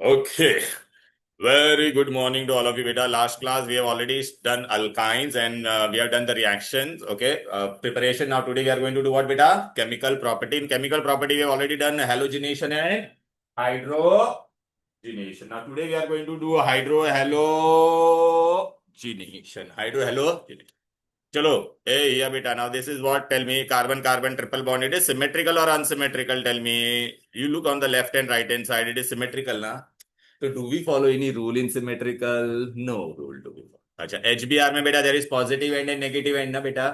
Okay. Very good morning to all of you, beta. Last class we have already done alkynes and we have done the reactions. Okay. Preparation. Now today we are going to do what, beta? Chemical property. In chemical property we have already done halogenation and hydrogenation. Now today we are going to do hydrohalogenation. Hydrohalogenation. चलो ए या बेटा now this is what, tell me, carbon carbon triple bond, it is symmetrical or unsymmetrical? Tell me. You look on the left and right hand side, it is symmetrical ना. तो do we follow any rule in symmetrical? No rule do we follow. अच्छा HBr में बेटा there is positive end and negative end ना बेटा.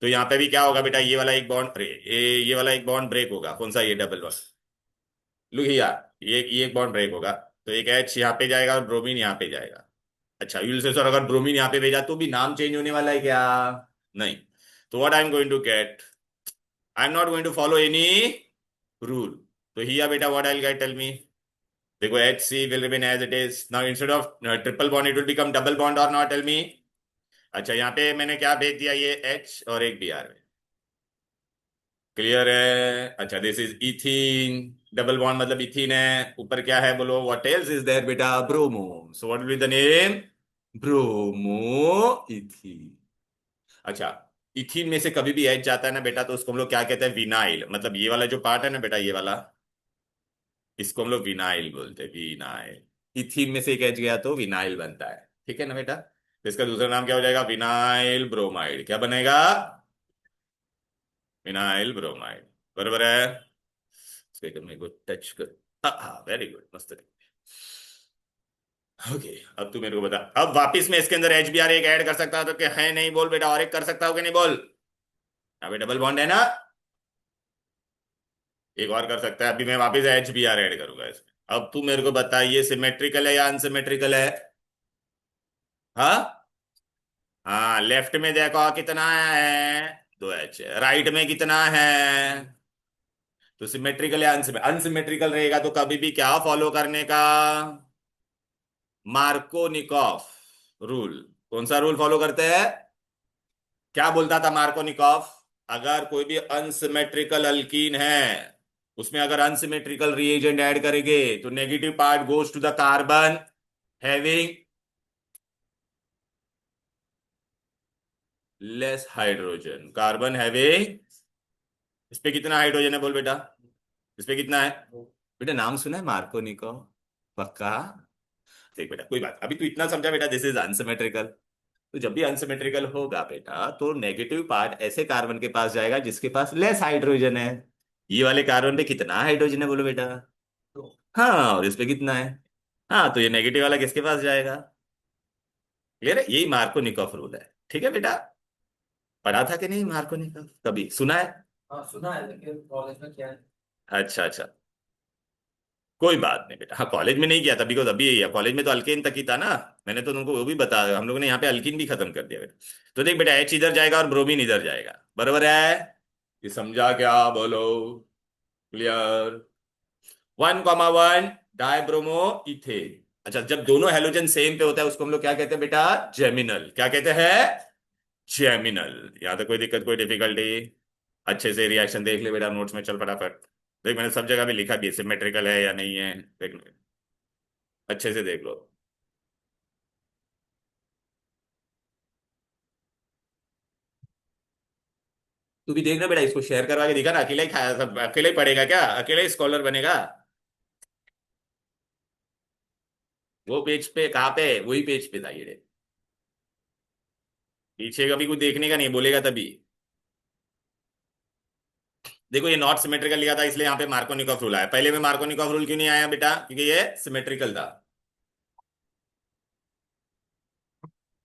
तो यहाँ पे भी क्या होगा बेटा, ये वाला एक बॉन्ड, अरे ये वाला एक बॉन्ड ब्रेक होगा, कौन सा, ये डबल बॉन्ड. लुक यार, ये एक बॉन्ड ब्रेक होगा. तो एक H यहाँ पे जाएगा और ब्रोमीन यहाँ पे जाएगा. अच्छा यूल से सर, अगर ब्रोमीन यहाँ पे भेजा तो भी नाम चेंज होने वाला है क्या? नहीं. तो what I am going to get, I am not going to follow any rule. तो हिया बेटा what I will get, tell me. देखो H C will remain as it is now, instead of triple bond it will become double bond और not, tell me. अच्छा यहाँ पे मैंने क्या भेज दिया, ये एच और एक बी आर में. क्लियर है? अच्छा this is ethene. Double bond मतलब इथीन है. ऊपर क्या है बोलो, व्हाट एल्स इज देयर बेटा? Bromo. So what will be the name? Bromo ethene. अच्छा इथीन में से कभी भी एच जाता है ना बेटा, तो उसको हम लोग क्या कहते हैं? विनाइल. मतलब ये वाला जो पार्ट है ना बेटा, ये वाला, इसको हम लोग विनाइल बोलते हैं, विनाइल. इथीन में से एक एच गया तो विनाइल बनता है. ठीक है ना बेटा? तो इसका दूसरा नाम क्या हो जाएगा? Vinyl bromide. क्या बनेगा? Vinyl bromide. बराबर है. इसको एक मेरे को टच कर. हाँ वेरी गुड, मस्त. ओके. अब तू मेरे को बता, अब वापिस में इसके अंदर एच बी आर एक ऐड कर सकता तो क्या है? नहीं बोल बेटा. और एक कर सकता हो कि नहीं बोल? अबे डबल बॉन्ड है ना. एक और कर सकता है. अभी मैं वापस एच बी आर ऐड करूंगा इसमें. अब तू मेरे को बता, ये सिमेट्रिकल है या अनसिमेट्रिकल है? हाँ. हाँ लेफ्ट में देखो कितना है, दो एच. राइट में कितना है? तो सिमेट्रिकल या अनसिमेट्रिकल रहेगा तो कभी भी क्या फॉलो करने का? Markovnikov rule. कौन सा रूल फॉलो करते हैं? क्या बोलता था मार्कोनिकॉफ? अगर कोई भी अनसिमेट्रिकल अल्कीन है, उसमें अगर अनसिमेट्रिकल रिएजेंट ऐड करेंगे तो negative part goes to the carbon having less hydrogen. Carbon having, इस पे कितना हाइड्रोजन है बोल बेटा? इस पे कितना है? बेटा नाम सुना है मार्कोनिकॉफ? पक्का? देख बेटा कोई बात, अभी तू इतना समझा बेटा, दिस इज अनसिमेट्रिकल. तो जब भी अनसिमेट्रिकल होगा बेटा, तो नेगेटिव पार्ट ऐसे कार्बन के पास जाएगा जिसके पास लेस हाइड्रोजन है. ये वाले कार्बन पे कितना हाइड्रोजन है बोलो बेटा? हाँ, और इस पे कितना है? हाँ, तो ये नेगेटिव वाला किसके पास जाएगा? क्लियर है? यही मार्कोनिकॉफ रूल है. ठीक है बेटा? पढ़ा था कि नहीं मार्कोनिकॉफ? कभी सुना है? हाँ सुना है लेकिन कॉलेज में क्या है। अच्छा अच्छा. कोई बात नहीं बेटा. हाँ कॉलेज में नहीं किया था, बिकॉज अभी कॉलेज में तो अल्केन तक ही था ना. मैंने तो तुमको वो भी बताया, हम लोगों ने यहाँ पे अल्कीन भी खत्म कर दिया बेटा. तो देख बेटा, एच इधर जाएगा और ब्रोमीन इधर जाएगा. बरोबर है? ये समझा क्या बोलो? क्लियर? 1,1 dibromo ethane. अच्छा जब दोनों हेलोजन सेम पे होता है उसको हम लोग क्या कहते हैं बेटा? जेमिनल. क्या कहते हैं? जेमिनल. यहाँ तक कोई दिक्कत, कोई डिफिकल्टी? अच्छे से रिएक्शन देख ले बेटा, नोट्स में चल फटाफट. देख मैंने सब जगह भी लिखा भी है, सिमेट्रिकल है या नहीं है. देख लो, अच्छे से देख लो. तू भी देख ना बेटा, इसको शेयर करवा के दिखा ना. अकेला ही खाया सब, अकेला ही पढ़ेगा क्या? अकेला ही स्कॉलर बनेगा? वो पेज पे कहाँ पे? वही पेज पे था ये. पीछे कभी कुछ देखने का नहीं, बोलेगा तभी. देखो ये नॉट सिमेट्रिकल लिखा था, इसलिए यहाँ पे मार्कोनिकॉफ रूल आया. पहले में मार्कोनिकॉफ रूल क्यों नहीं आया बेटा? क्योंकि ये सिमेट्रिकल था.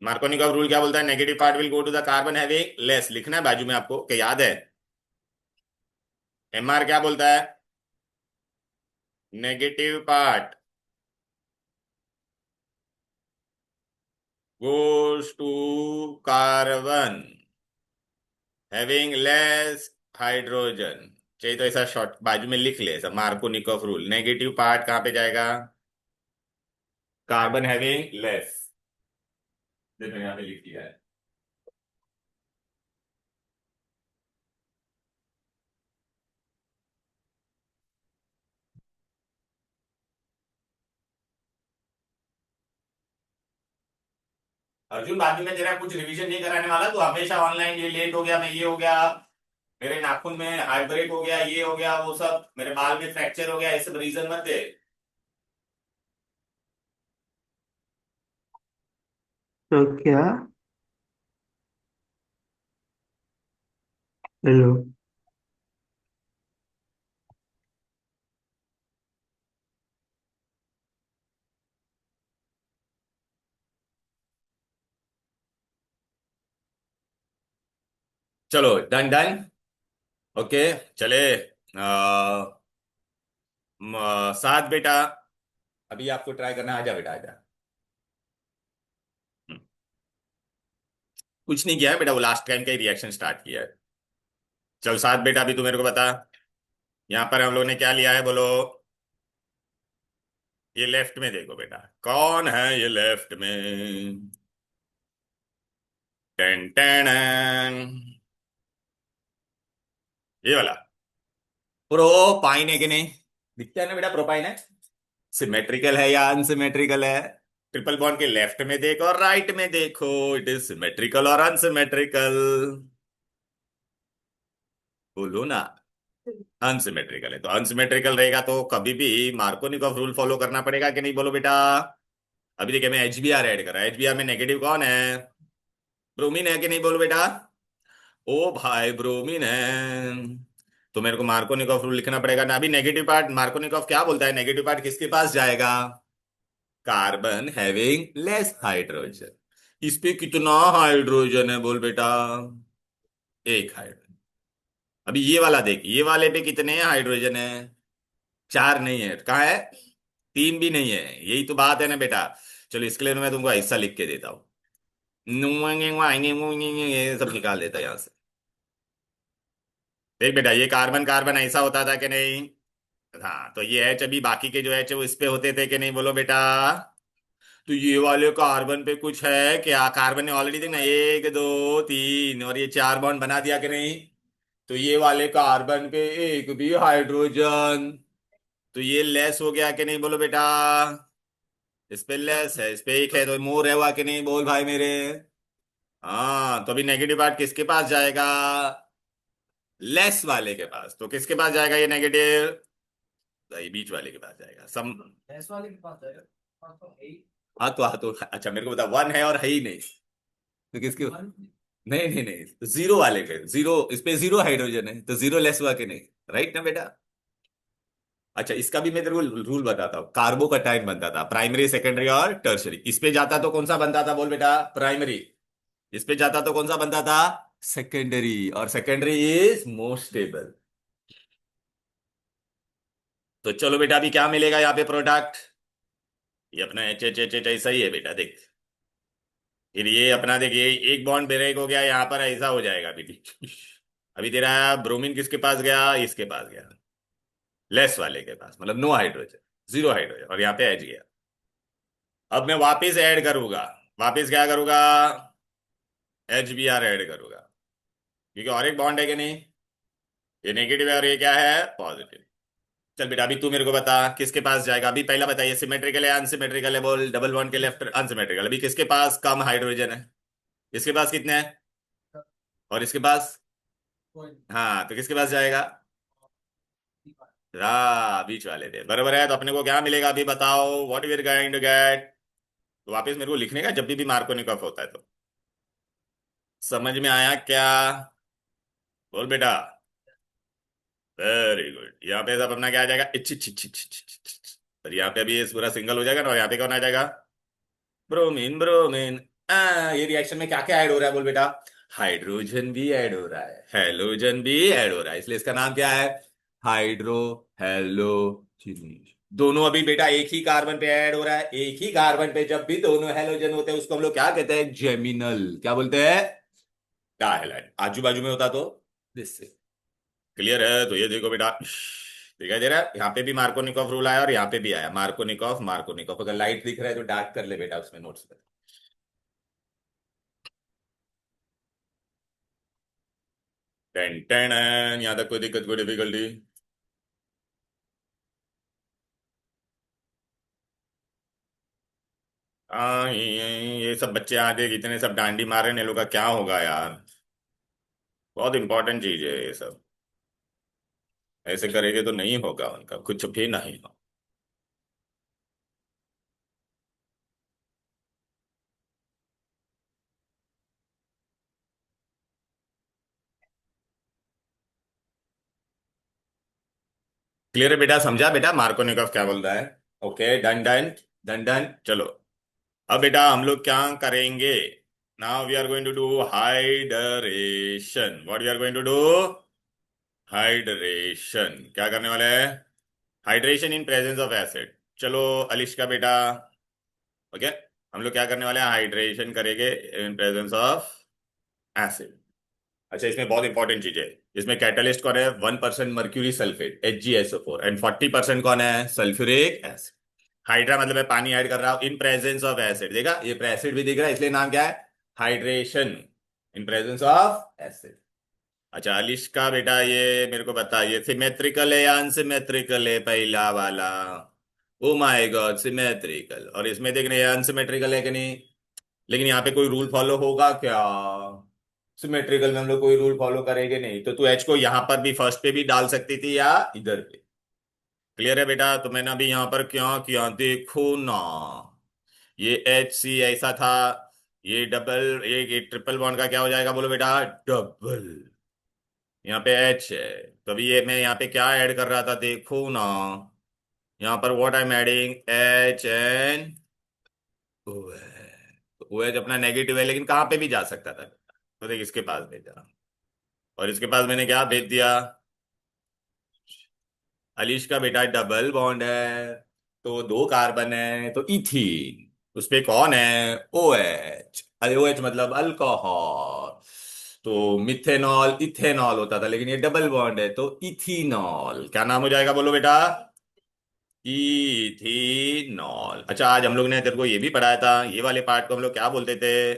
मार्कोनिकॉफ रूल क्या बोलता है? Negative part will go to the carbon having less. लिखना है बाजू में आपको, क्या याद है? एमआर क्या बोलता है? Negative part goes to carbon having less hydrogen. चाहिए तो ऐसा शॉर्ट बाजू में लिख ले, ऐसा मार्कोनिकॉफ रूल. नेगेटिव पार्ट कहाँ पे जाएगा? Carbon having less. देखो यहाँ पे लिख दिया है. अर्जुन बाद में तेरा कुछ रिवीजन नहीं कराने वाला, तो हमेशा ऑनलाइन ये लेट हो गया, मैं ये हो गया, मेरे नाखून में हार्ट ब्रेक हो गया, ये हो गया, वो सब, मेरे बाल में फ्रैक्चर हो गया, ये सब रीजन मत दे। तो क्या? हेलो। चलो डन डन। ओके। चले। सात बेटा, अभी आपको ट्राई करना है, आजा बेटा आजा। हम्म, कुछ नहीं किया है बेटा, वो लास्ट टाइम का ही रिएक्शन स्टार्ट किया है। चल सात बेटा, अभी तू मेरे को बता, यहाँ पर हम लोग ने क्या लिया है बोलो। ये लेफ्ट में देखो बेटा, कौन है ये लेफ्ट में। Ten ten. ये वाला प्रोपाइन है कि नहीं? दिखता है ना बेटा, प्रोपाइन है। सिमेट्रिकल है या अनसिमेट्रिकल है? ट्रिपल बॉन्ड के लेफ्ट में देखो और राइट में देखो, इट इज सिमेट्रिकल और अनसिमेट्रिकल? बोलो ना। अनसिमेट्रिकल है, तो अनसिमेट्रिकल रहेगा तो कभी भी मार्कोनिकॉफ रूल फॉलो करना पड़ेगा कि नहीं, बोलो बेटा। अभी देखिए, मैं HBr ऐड कर रहा हूं, HBr में नेगेटिव कौन है? ब्रोमीन है कि नहीं, बोलो बेटा। ओ भाई ब्रोमीन है, तो मेरे को मार्कोनिकॉफ रूल लिखना पड़ेगा ना। अभी नेगेटिव पार्ट मार्कोनिकॉफ क्या बोलता है, नेगेटिव पार्ट किसके पास जाएगा? Carbon having less hydrogen. इस पे कितना हाइड्रोजन है बोल बेटा? एक हाइड्रोजन। अभी ये वाला देख, ये वाले पे कितने हाइड्रोजन है? चार नहीं है, कहाँ है? तीन भी नहीं है, यही तो बात है ना बेटा। चलो इसके लिए मैं तुमको हिस्सा लिख के देता हूँ। ये सब निकाल देता है यहाँ से। देख बेटा, ये कार्बन कार्बन ऐसा होता था कि नहीं? हाँ, तो ये एच, अभी बाकी के जो एच है वो इस पे होते थे कि नहीं, बोलो बेटा। तो ये वाले कार्बन पे कुछ है क्या? कार्बन ने ऑलरेडी देखना, एक दो तीन, और ये चार बॉन्ड बना दिया कि नहीं? तो ये वाले कार्बन पे एक भी हाइड्रोजन, तो ये लेस हो गया कि नहीं, बोलो बेटा। इस पे लेस है, इस पे एक है, तो मोर है हुआ कि नहीं, बोल भाई मेरे। हाँ, तो अभी नेगेटिव पार्ट किसके पास जाएगा? लेस वाले के पास। तो किसके पास जाएगा ये नेगेटिव? तो ये बीच वाले के पास जाएगा सम। एस वाले के पास जाएगा। हाँ तो है ही। हाँ तो अच्छा मेरे को बता, वन है और है ही नहीं, तो किसके? वन। नहीं नहीं नहीं, तो जीरो वाले पे जीरो, इस पे जीरो हाइड्रोजन है, तो जीरो लेस हुआ कि नहीं? राइट ना बेटा। अच्छा, इसका भी मैं तेरे को रूल बताता हूँ। कार्बो का टाइम बनता था प्राइमरी सेकेंडरी और टर्शरी, इस पे जाता तो कौन सा बनता था, बोल बेटा? प्राइमरी। इस पे जाता तो कौन सा बनता था? सेकेंडरी, और सेकेंडरी इज मोस्ट स्टेबल। तो चलो बेटा, अभी क्या मिलेगा यहाँ पे प्रोडक्ट? ये अपना एच एच एच एच ऐसा ही है बेटा, देख। फिर ये अपना देख, ये एक बॉन्ड ब्रेक हो गया यहाँ पर, ऐसा हो जाएगा अभी। अभी तेरा ब्रोमीन किसके पास गया? इसके पास गया, लेस वाले के पास, मतलब नो हाइड्रोजन, जीरो हाइड्रोजन, और यहाँ पे एच गया। अब मैं वापस ऐड करूंगा, वापस क्या करूंगा? HBr ऐड करूंगा, क्योंकि और एक बॉन्ड है कि नहीं? ये नेगेटिव है और ये क्या है, पॉजिटिव। चल बेटा, अभी तू मेरे को बता किसके पास जाएगा। अभी पहला बताइए, सिमेट्रिकल है अनसिमेट्रिकल है, बोल। डबल बॉन्ड के लेफ्ट अनसिमेट्रिकल। अभी किसके पास कम हाइड्रोजन है? इसके पास कितने हैं? और इसके पास? कोई हाँ, तो किसके पास जाएगा? बीच वाले थे, बराबर है। तो अपने को क्या मिलेगा अभी बताओ, what we are going to get? तो वापस मेरे को लिखने का, जब भी मार्कोनिकॉफ होता है तो। समझ में आया क्या? बोल बेटा। Very good. यहाँ पे सब अपना क्या आ जाएगा, each each each each each each each. और यहाँ पे भी ये पूरा सिंगल हो जाएगा ना, और यहाँ पे कौन आ जाएगा? Bromine bromine. ये रिएक्शन में क्या क्या ऐड हो रहा है, बोल बेटा? हाइड्रोजन भी ऐड हो रहा है, हेलोजन भी ऐड हो रहा है, इसलिए इसका नाम क्या है? Hydro halogen. दोनों अभी बेटा एक ही कार्बन पे ऐड हो रहा है, एक ही कार्बन पे जब भी दोनों हेलोजन होते हैं उसको हम लोग क्या कहते हैं, जेमिनल। क्या बोलते हैं? डायहाइड। आजू बाजू में होता तो दिस। क्लियर है? तो ये देखो बेटा, दिखाई दे रहा है, यहाँ पे भी मार्कोनिकॉफ रूल आया और यहाँ पे भी आया, मार्कोनिकॉफ मार्कोनिकॉफ। अगर लाइट दिख रहा है तो डार्क कर ले बेटा उसमें नोट्स पे। Ten ten. यहाँ तक कोई दिक्कत, कोई डिफिकल्टी? ये सब बच्चे आगे कितने सब डांडी मार रहे हैं, इन लोग का क्या होगा यार। बहुत इंपॉर्टेंट चीज है ये सब। ऐसे करेंगे तो नहीं होगा, उनका कुछ भी नहीं हो। क्लियर है बेटा, समझा बेटा मार्कोनिकॉफ क्या बोल रहा है। Okay, done done. Done done, चलो। अब बेटा हम लोग क्या करेंगे। Now we are going to do hydration. What we are going to do. Hydration क्या करने वाले हैं। Hydration in presence of acid. चलो अलिश का बेटा। ओके, हम लोग क्या करने वाले हैं, हाइड्रेशन करेंगे इन प्रेजेंस ऑफ एसिड। अच्छा, इसमें बहुत इंपॉर्टेंट चीज है। इसमें कैटलिस्ट कौन है, 1% मर्क्यूरी सल्फेट HgSO4 एंड 40% कौन है, सल्फ्यूरिक एसिड। हाइड्रा मतलब मैं पानी ऐड कर रहा हूं इन प्रेजेंस ऑफ एसिड। देखा, ये एसिड भी दिख रहा है, इसलिए नाम क्या है, hydration in presence of acid. अच्छा अलिश का बेटा, ये मेरे को बताइए सिमेट्रिकल है या अनसिमेट्रिकल है पहला वाला। Oh my God, symmetrical. और इसमें देख रहे हैं अनसिमेट्रिकल है कि नहीं। लेकिन यहाँ पे कोई रूल फॉलो होगा क्या। सिमेट्रिकल में हम लोग कोई रूल फॉलो करेंगे नहीं, तो तू एच को यहाँ पर भी फर्स्ट पे भी डाल सकती थी या इधर पे। क्लियर है बेटा, तो मैंने अभी यहाँ पर क्या किया देखो ना। ये HC ऐसा था। ये डबल, ये ट्रिपल बॉन्ड का क्या हो जाएगा बोलो बेटा, डबल। यहाँ पे H है। तो अभी ये मैं यहाँ पे क्या ऐड कर रहा था देखो ना। यहाँ पर what I am adding, HN OH। तो OH अपना नेगेटिव है, लेकिन कहाँ पे भी जा सकता था। तो देख इसके पास भेजा, और इसके पास मैंने क्या भेज दिया। अलीश का बेटा डबल बॉन्ड है, तो दो कार्बन है, तो इथीन। उस पे कौन है, OH। अरे OH मतलब अल्कोहल। तो मिथेनॉल इथेनॉल होता था, लेकिन ये डबल बॉन्ड है तो इथीनॉल। क्या नाम हो जाएगा बोलो बेटा, इथेनॉल। अच्छा, आज हम लोग ने तेरे को ये भी पढ़ाया था, ये वाले पार्ट को हम लोग क्या बोलते थे,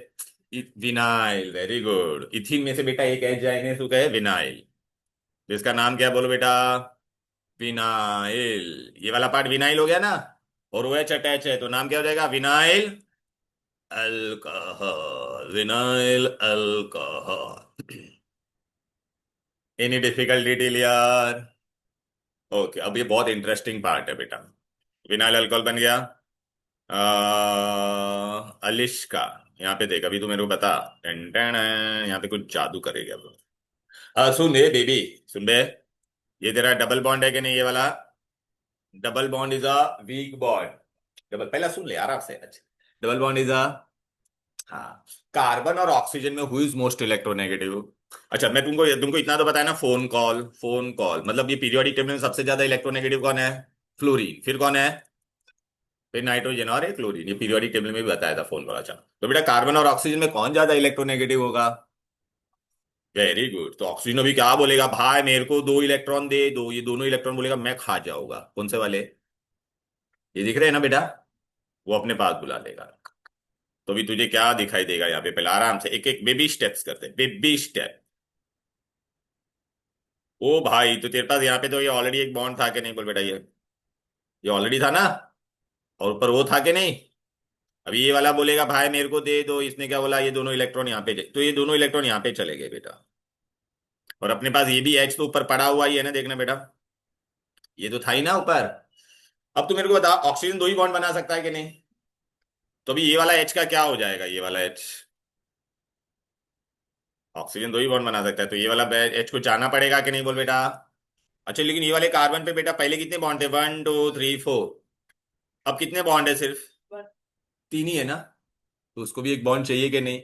विनाइल। Very good. इथिन में से बेटा एक एच जाएंगे, तो क्या है, विनाइल। तो इसका नाम क्या है बोलो बेटा, विनाइल। ये वाला पार्ट विनाइल हो गया ना। और ओ एच अटैच है, तो नाम क्या हो जाएगा, vinyl alcohol. Vinyl alcohol. Any difficulty till यार। ओके, अब ये बहुत इंटरेस्टिंग पार्ट है बेटा। विनाइल अल्कोहल बन गया। अलिश का, यहाँ पे देख, अभी तू मेरे को बता। टन टन, यहाँ पे कुछ जादू करेगा अब। सुन बे बेबी, सुन बे। ये तेरा डबल बॉन्ड है कि नहीं, ये वाला। Double bond is a weak bond. Double, पहला सुन ले आराम से। अच्छा, डबल बॉन्ड इज अ, हाँ, कार्बन और ऑक्सीजन में हु इज मोस्ट इलेक्ट्रोनेगेटिव। अच्छा, मैं तुमको तुमको इतना तो बताया ना, फोन कॉल। फोन कॉल मतलब ये पीरियोडिक टेबल में सबसे ज्यादा इलेक्ट्रोनेगेटिव कौन है, फ्लोरीन। फिर कौन है, फिर नाइट्रोजन और एक क्लोरीन। ये पीरियोडिक टेबल में भी बताया था फोन कॉल। अच्छा, तो बेटा कार्बन और ऑक्सीजन में कौन ज्यादा इलेक्ट्रोनेगेटिव होगा। Very good. तो ऑक्सीजन अभी क्या बोलेगा, भाई मेरे को दो इलेक्ट्रॉन दे दो, ये दोनों इलेक्ट्रॉन बोलेगा मैं खा जाऊंगा। कौन से वाले, ये दिख रहे हैं ना बेटा, वो अपने पास बुला लेगा। तो भी तुझे क्या दिखाई देगा यहाँ पे, पहले आराम से एक एक बेबी स्टेप्स करते हैं, बेबी स्टेप। ओ भाई, तो तेरे पास यहाँ पे तो ये ऑलरेडी एक बॉन्ड था कि नहीं बोल बेटा, ये ऑलरेडी था ना। और ऊपर वो था कि नहीं। अभी ये वाला बोलेगा भाई मेरे को दे दो, इसने क्या बोला, ये दोनों इलेक्ट्रॉन यहाँ पे तो ये दोनों इलेक्ट्रॉन यहाँ पे चले गए बेटा। और अपने पास ये भी H तो ऊपर पड़ा हुआ ही है ना, देखना बेटा, ये तो था ही ना ऊपर। अब तू मेरे को बता, ऑक्सीजन दो ही बॉन्ड बना सकता है कि नहीं। तो अभी ये वाला H का क्या हो जाएगा, ये वाला H। ऑक्सीजन दो ही बॉन्ड बना सकता है, तो ये वाला H को जाना पड़ेगा कि नहीं बोल बेटा। अच्छा, लेकिन ये वाले कार्बन पे बेटा पहले कितने बॉन्ड थे, 1 2 3 4। अब कितने बॉन्ड है, सिर्फ तीन ही है ना। तो उसको भी एक बॉन्ड चाहिए कि नहीं।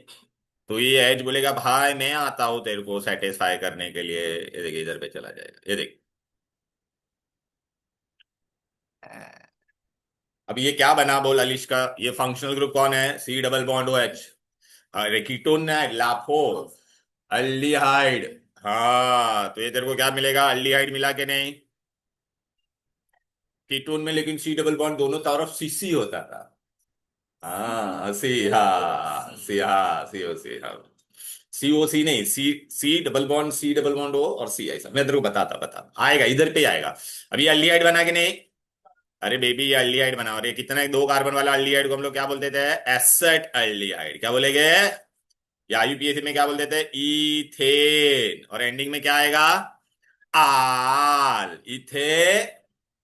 तो ये एच बोलेगा भाई मैं आता हूं तेरे को सेटिस्फाई करने के लिए। ये देख, इधर पे चला जाएगा, ये देख। अब ये क्या बना बोल अलिश का, ये फंक्शनल ग्रुप कौन है, C डबल बॉन्ड OH। अरे कीटोन ना, लाफो अल्डिहाइड। हाँ, तो ये तेरे को क्या मिलेगा, अल्डिहाइड मिला के नहीं। कीटोन में लेकिन C डबल बॉन्ड दोनों तरफ CC होता था। हाँ सी, हाँ सी, हाँ COC, हाँ COC नहीं, C डबल बॉन्ड O और C, ऐसा मैं तेरे को बताता बता आएगा, इधर पे आएगा। अभी अल्डिहाइड बना के नहीं। अरे बेबी ये अल्डिहाइड बना और ये कितना है, 2 कार्बन वाला अल्डिहाइड को हम लोग क्या बोलते थे? Asset aldehyde. क्या बोलेंगे? या यूपीएससी में क्या बोलते थे? इथेन। और एंडिंग में क्या आएगा? आल। इथेनॉल।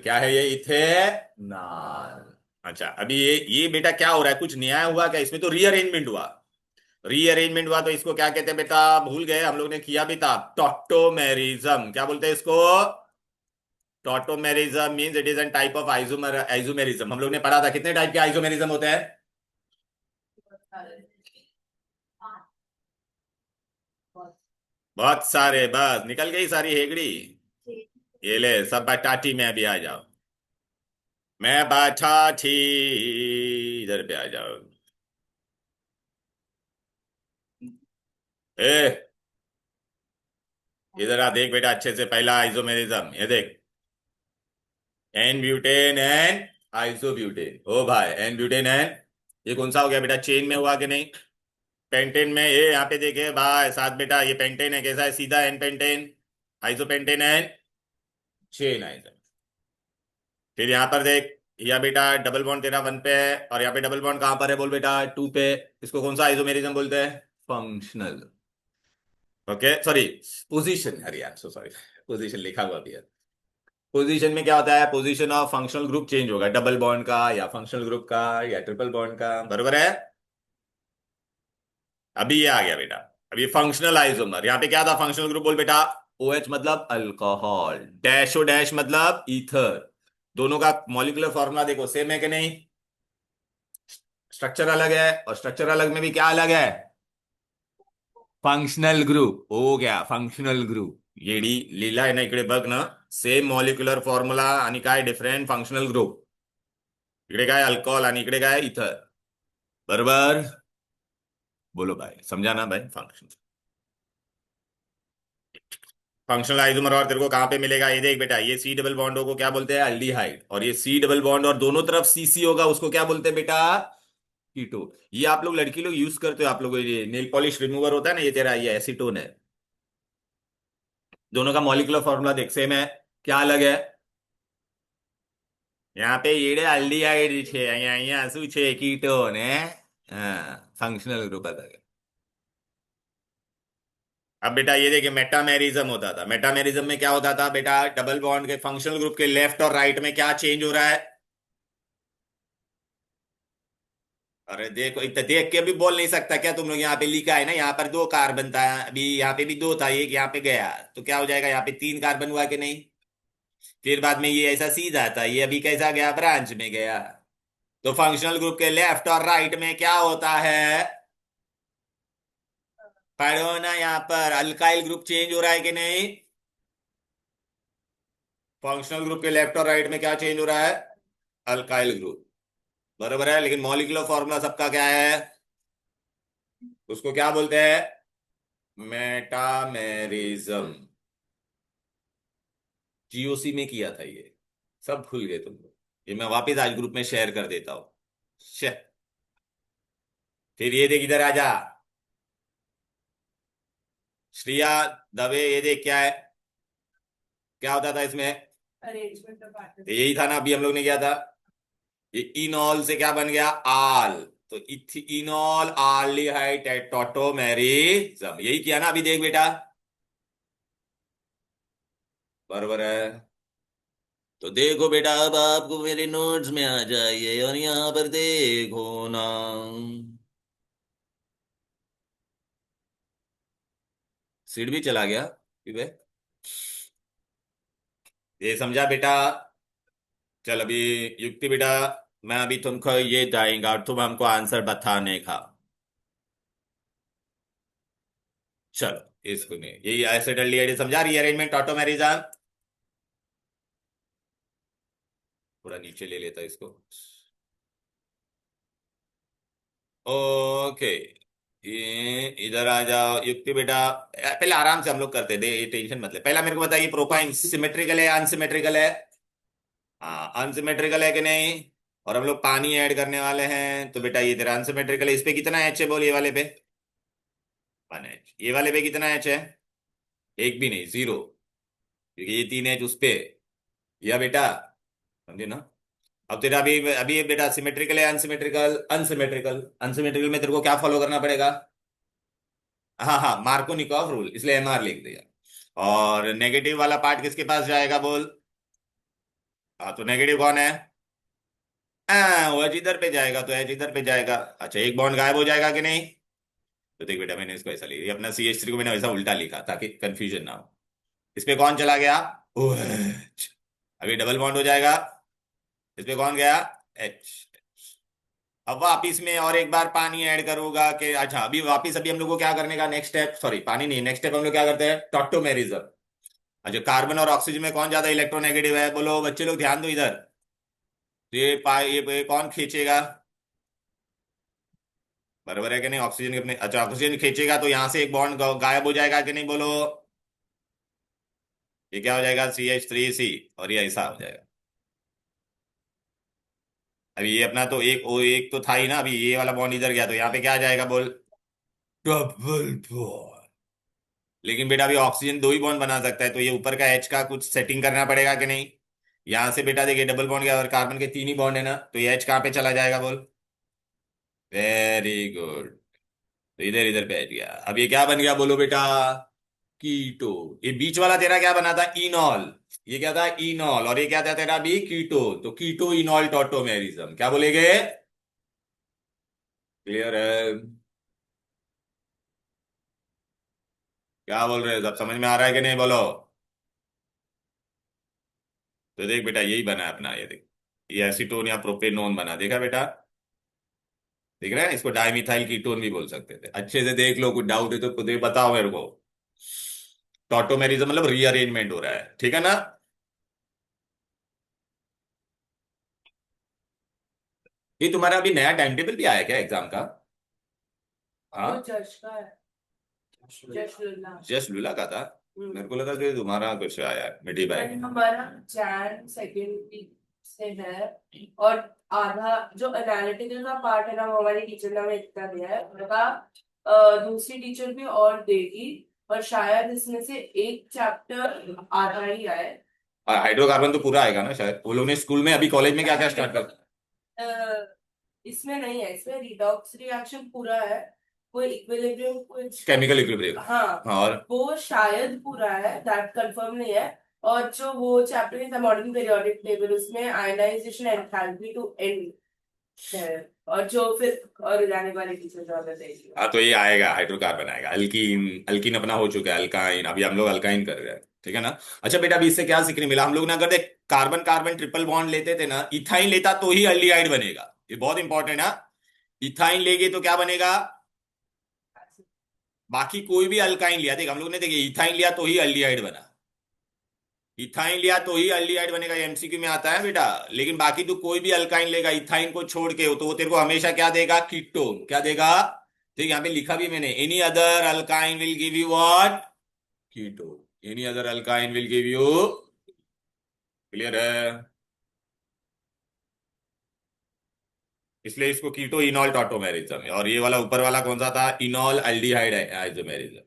क्या है ये? इथेनॉल। अच्छा अभी ये बेटा क्या हो रहा है? कुछ नया हुआ क्या इसमें? तो रीअरेंजमेंट हुआ। रीअरेंजमेंट हुआ तो इसको क्या कहते हैं बेटा? भूल गए, हम लोग ने किया भी था, टॉटोमेरिज्म। क्या बोलते हैं इसको? Tautomerism means it is an type of isomerism. हम लोग ने पढ़ा था कितने टाइप के आइसोमेरिज्म होते हैं? बहुत सारे। बस निकल गई सारी हेगड़ी। ये ले सब बटाटी में अभी आ जाओ। मैं बैठा थी, इधर पे आ जाओ। ए इधर आ, देख बेटा अच्छे से। पहला आइसोमेरिज्म ये देख, एन ब्यूटेन एंड आइसोब्यूटेन। ओ भाई एन ब्यूटेन एंड, ये कौन सा हो गया बेटा? चेन में हुआ कि नहीं? पेंटेन में ये यहाँ पे देखे भाई साथ बेटा, ये पेंटेन है, कैसा है? सीधा n pentane. Isopentane and chain iso. फिर यहाँ पर देख, या बेटा डबल बॉन्ड तेरा 1 पे है और यहाँ पे डबल बॉन्ड कहाँ पर है बोल बेटा? 2 पे। इसको कौन सा आइसोमेरिज्म बोलते हैं? फंक्शनल। Okay sorry, position. अरे यार सो सॉरी, पोजीशन लिखा हुआ भी है। पोजीशन में क्या होता है? Position of functional group change होगा, डबल बॉन्ड का या फंक्शनल ग्रुप का या ट्रिपल बॉन्ड का। बरोबर है? अभी ये आ गया बेटा। अभी फंक्शनल आइसोमर, यहाँ पे क्या था? फंक्शनल ग्रुप बोल बेटा। ओ एच मतलब अल्कोहल, डैश ओ डैश मतलब ईथर। दोनों का मॉलिक्यूलर फॉर्मूला देखो सेम है कि नहीं? स्ट्रक्चर अलग है और स्ट्रक्चर अलग में भी क्या अलग है? फंक्शनल ग्रुप हो गया, फंक्शनल ग्रुप। येडी लीला आहे ना इकडे बघ ना, सेम मॉलिक्युलर फॉर्म्युला आणि काय डिफरंट फंक्शनल ग्रुप। इकडे काय अल्कोहल आणि इकडे काय इथर। बरोबर? बोलो भाई, समझा ना भाई? फंक्शनल आइसोमर और तेरे को कहां पे मिलेगा? ये देख बेटा, ये सी डबल बॉन्ड को क्या बोलते हैं? अल्डिहाइड। और ये सी डबल बॉन्ड और दोनों तरफ सीसी होगा, उसको क्या बोलते हैं बेटा? कीटोन। ये आप लोग लड़की लोग यूज करते हो, आप लोग ये नेल पॉलिश रिमूवर होता है ना, ये तेरा ये एसीटोन है। दोनों का मॉलिक्यूलर फॉर्मूला देख सेम है, क्या अलग है? यहाँ पे ये अल्डिहाइड છે, અહીંયા શું છે? कीटोन है। हाँ, फंक्शनल ग्रुप अलग है। अब बेटा ये देखिए, मेटामेरिज्म होता था। मेटामेरिज्म में क्या होता था बेटा? डबल बॉन्ड के फंक्शनल ग्रुप के लेफ्ट और राइट में क्या चेंज हो रहा है? अरे देखो, इतना देख के भी बोल नहीं सकता क्या तुम लोग? यहाँ पे लिखा है ना, यहाँ पर 2 कार्बन था, अभी यहाँ पे भी 2 था, एक यहाँ पे गया, तो क्या हो जाएगा? यहाँ पे 3 कार्बन हुआ कि नहीं? फिर बाद में ये ऐसा सीधा था, ये अभी कैसा गया? ब्रांच में गया। तो फंक्शनल ग्रुप के लेफ्ट और राइट में क्या होता है? पढ़ो ना, यहाँ पर अल्काइल ग्रुप चेंज हो रहा है कि नहीं? फंक्शनल ग्रुप के लेफ्ट और राइट में क्या चेंज हो रहा है? Alkyl group. बरोबर है, लेकिन मॉलिक्यूलर फॉर्मूला सबका क्या है? उसको क्या बोलते हैं? मेटामेरिज्म। जीओसी में किया था ये, सब भूल गए तुम लोग। ये मैं वापस आज ग्रुप में शेयर कर देता हूँ। फिर ये देख, इधर आजा श्रिया दवे, ये देख क्या है? क्या होता था इसमें? अरेंजमेंट ऑफ यही था ना, अभी हम लोग ने किया था। ये इनॉल से क्या बन गया? आल। तो इनॉल आल्डिहाइड टॉटोमेरिज्म, यही किया ना अभी? देख बेटा, बरोबर है। तो देखो बेटा, अब आपको मेरे नोट्स में आ जाइए और यहाँ पर देखो ना। सीट भी चला गया बे। ये समझा बेटा? चल अभी युक्ति बेटा, मैं अभी तुमको ये जाएगा और तुम हमको आंसर बताने का। चलो इसको नहीं, यही ऐसे डल लिया, समझा? रीअरेंजमेंट ऑटोमेरिज्म। थोड़ा नीचे ले लेता इसको। ओके, ये इधर आ जाओ युक्ति बेटा। पहले आराम से हम लोग करते थे, ये टेंशन मत ले। पहला मेरे को बताइए, प्रोपाइन सिमेट्रिकल है अनसिमेट्रिकल है? हाँ अनसिमेट्रिकल है कि नहीं? और हम लोग पानी ऐड करने वाले हैं, तो बेटा ये तेरा अनसिमेट्रिकल है। इस पे कितना एच है बोल? ये वाले पे 1 एच। ये वाले पे कितना एच है? एक भी नहीं, 0, क्योंकि ये 3 एच उस पे। या बेटा समझे ना? अब तेरा अभी अभी ये बेटा सिमेट्रिकल है अनसिमेट्रिकल? अनसिमेट्रिकल। अनसिमेट्रिकल में तेरे को क्या फॉलो करना पड़ेगा? हाँ हाँ, मार्कोनिकॉफ रूल, इसलिए एमआर लिख दिया। और नेगेटिव वाला पार्ट किसके पास जाएगा बोल? हाँ, तो नेगेटिव कौन है? हाँ, वो एच इधर पे जाएगा, तो एच इधर पे जाएगा। अच्छा, एक बॉन्ड गायब हो जाएगा कि नहीं? तो देख बेटा, मैंने इसको ऐसा लिखा, ये अपना CH3 को मैंने वैसा उल्टा लिखा ताकि कंफ्यूजन ना हो। इस पे कौन चला गया? OH। अभी डबल बॉन्ड हो जाएगा। इस पे कौन गया? H। अब वापिस में और एक बार पानी ऐड करूंगा कि अच्छा, अभी वापिस अभी हम लोग को क्या करने का नेक्स्ट स्टेप, सॉरी पानी नहीं, नेक्स्ट स्टेप हम लोग क्या करते हैं, टॉटोमेरिज्म। अच्छा, कार्बन और ऑक्सीजन में कौन ज्यादा इलेक्ट्रोनेगेटिव है? बोलो बच्चे लोग, ध्यान दो इधर। ये कौन खींचेगा? बराबर है कि नहीं? ऑक्सीजन अपने, अच्छा ऑक्सीजन खींचेगा तो यहां से एक बॉन्ड गायब हो जाएगा कि नहीं बोलो? ये क्या हो जाएगा? CH3C। और ये ऐसा हो जाएगा। अभी ये अपना तो एक वो एक तो था ही ना, अभी ये वाला बॉन्ड इधर गया तो यहाँ पे क्या आ जाएगा बोल? Double bond. लेकिन बेटा अभी ऑक्सीजन दो ही बॉन्ड बना सकता है, तो ये ऊपर का H का कुछ सेटिंग करना पड़ेगा कि नहीं? यहां से बेटा देखिए, डबल बॉन्ड गया और कार्बन के तीन ही बॉन्ड है ना, तो ये H कहाँ पे चला जाएगा बोल? Very good. तो इधर इधर बैठ गया। अब ये क्या बन गया बोलो बेटा? कीटो। ये बीच वाला तेरा क्या बना था? इनॉल। ये क्या था? इनॉल। और ये क्या था तेरा भी? कीटो। तो कीटो इनॉल टॉटोमेरिज्म, क्या बोलेगे? क्लियर है? क्या बोल रहे हो सब? समझ में आ रहा है कि नहीं बोलो? तो देख बेटा, यही बना है अपना, ये देख, ये एसीटोन या प्रोपेनोन बना, देखा बेटा? देख रहे हैं? इसको डाइमिथाइल कीटोन भी बोल सकते थे। अच्छे से देख लो, कुछ डाउट है तो खुद ही बताओ मेरे को। टॉटोमेरिज्म मतलब रीअरेंजमेंट हो रहा है, ठीक है ना? ये तुम्हारा अभी नया टाइम टेबल भी आया क्या एग्जाम का? वो हाँ, जश का है। जश लुल्ला। जस्ट लूला का था। मेरे को लगा कि तुम्हारा कुछ आया है मिडी बाय। नहीं, हमारा जैन सेकेंड वीक से है। और आधा जो एनालिटिकल का पार्ट है ना, वो हमारी टीचर ने हमें इतना दिया है, उनका दूसरी टीचर भी और देगी। और शायद इसमें से एक चैप्टर आधा ही आए। और हाइड्रोकार्बन तो पूरा आएगा ना शायद, वो लोग ने स्कूल में, अभी कॉलेज में क्या क्या स्टार्ट कर? अ, इसमें नहीं है, इसमें रिडॉक्स रिएक्शन पूरा है। वो इक्विलिब्रियम कुछ। Chemical equilibrium. हाँ। हाँ, और वो शायद पूरा है, दैट कंफर्म नहीं है। और जो वो चैप्टर था मॉडर्न पीरियोडिक टेबल, उसमें आयनाइजेशन एंथैल्पी टू एंड है। और जो फिर और जाने वाली टीचर जो हमें देगी। हाँ, तो ये आएगा, हाइड्रोकार्बन आएगा। अल्कीन, अल्कीन अपना हो चुका है, अल्काइन, अभी हम लोग अल्काइन कर रहे हैं, ठीक है ना? अच्छा बेटा, अभी इससे क्या सीखने मिला हम लोग ने? अगर देख, कार्बन कार्बन ट्रिपल बॉन्ड लेते थे ना, इथाइन लेता तो ही अल्डिहाइड बनेगा, ये बहुत इंपॉर्टेंट है। इथाइन लेंगे तो क्या बनेगा? बाकी कोई भी अल्काइन लिया, देख हम लोग ने देखिए, इथाइन लिया तो ही अल्डिहाइड बना। इथाइन लिया तो ही अल्डिहाइड बनेगा, ये MCQ में आता है बेटा। लेकिन बाकी तो कोई भी अल्काइन लेगा इथाइन को छोड़ के, तो वो तेरे को हमेशा क्या देगा? कीटोन। क्या देगा? ठीक, यहाँ पे लिखा भी मैंने, any other alkyne will give you what? Ketone. Any other alkyne will give you. Clear है? इसलिए इसको कीटो इनॉल टॉटोमेरिज्म है। और ये वाला ऊपर वाला कौन सा था? इनॉल अल्डिहाइड आइसोमेरिज्म।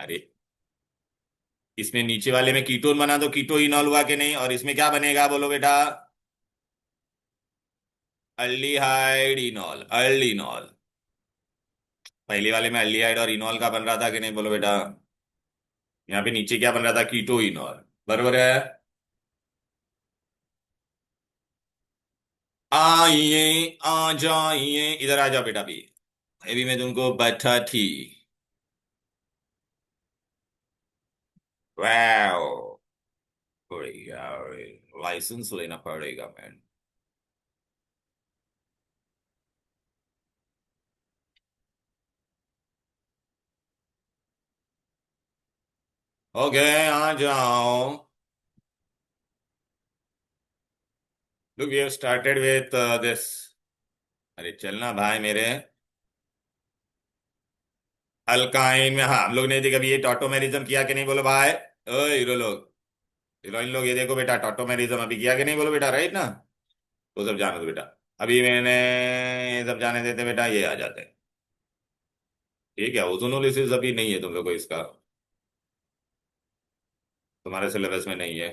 अरे, इसमें नीचे वाले में कीटोन बना तो कीटो इनॉल हुआ कि नहीं? और इसमें क्या बनेगा बोलो बेटा? अल्डिहाइड इनॉल, अल्डिनॉल। पहले वाले में अल्डिहाइड और इनॉल का बन रहा था कि नहीं बोलो बेटा? यहाँ पे नीचे क्या बन रहा था? कीटो इनॉल। बरोबर है? आइए, आ जाइए, इधर आ जाओ बेटा। भी अभी मैं तुमको बैठा थी। वाओ, बढ़िया। लाइसेंस लेना पड़ेगा मैन। ओके, आ जाओ। Look, we have started with this. अरे चलना भाई मेरे। अल्काइन में, हाँ हम लोग ने देखा अभी, ये टॉटोमेरिज्म किया कि नहीं बोलो भाई? ओ हीरो लोग, हीरोइन लोग, ये देखो बेटा, टॉटोमेरिज्म अभी किया कि नहीं बोलो बेटा? राइट ना? तो सब जाने दो बेटा। अभी मैंने ये सब जाने देते बेटा, ये आ जाते हैं। ठीक है, ओजोनोलिसिस अभी नहीं है तुम लोग को इसका, तुम्हारे सिलेबस में नहीं है।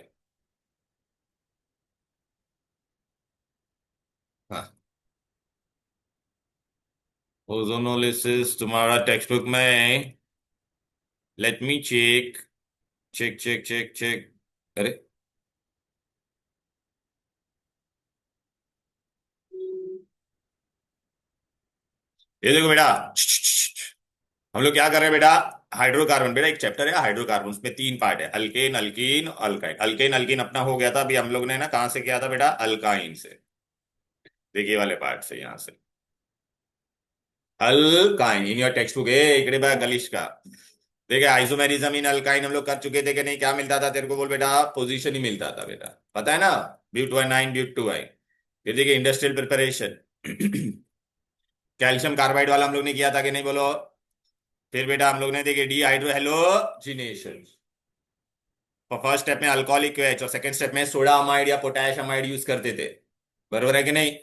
ओजोनोलिसिस तुम्हारा टेक्स्ट बुक में, let me check, check check check check. अरे ये देखो बेटा, हम लोग क्या कर रहे हैं बेटा, हाइड्रोकार्बन। बेटा एक चैप्टर है हाइड्रोकार्बन, उसमें 3 पार्ट है, alkane alkene alkyne. Alkane alkene अपना हो गया था, अभी हम लोग ने ना कहाँ से किया था बेटा, अल्काइन से। देखिए वाले पार्ट से, यहां से alkyne in your text book है, इकड़े बा गलिश का। देखिए आइसोमेरिज्म इन अल्काइन हम लोग कर चुके थे कि नहीं, क्या मिलता था तेरे को बोल बेटा, पोजीशन ही मिलता था बेटा, पता है ना, ब्यूट 9 ब्यूट 2 आई। फिर देखिए इंडस्ट्रियल प्रिपरेशन, कैल्शियम कार्बाइड वाला हम लोग ने किया था कि नहीं बोलो। फिर बेटा हम लोग ने देखिए डी हाइड्रो हेलोजिनेशन, और फर्स्ट स्टेप में अल्कोहलिक क्वेच और सेकंड स्टेप में सोडा अमाइड या पोटेश अमाइड यूज करते थे, बरोबर है कि नहीं।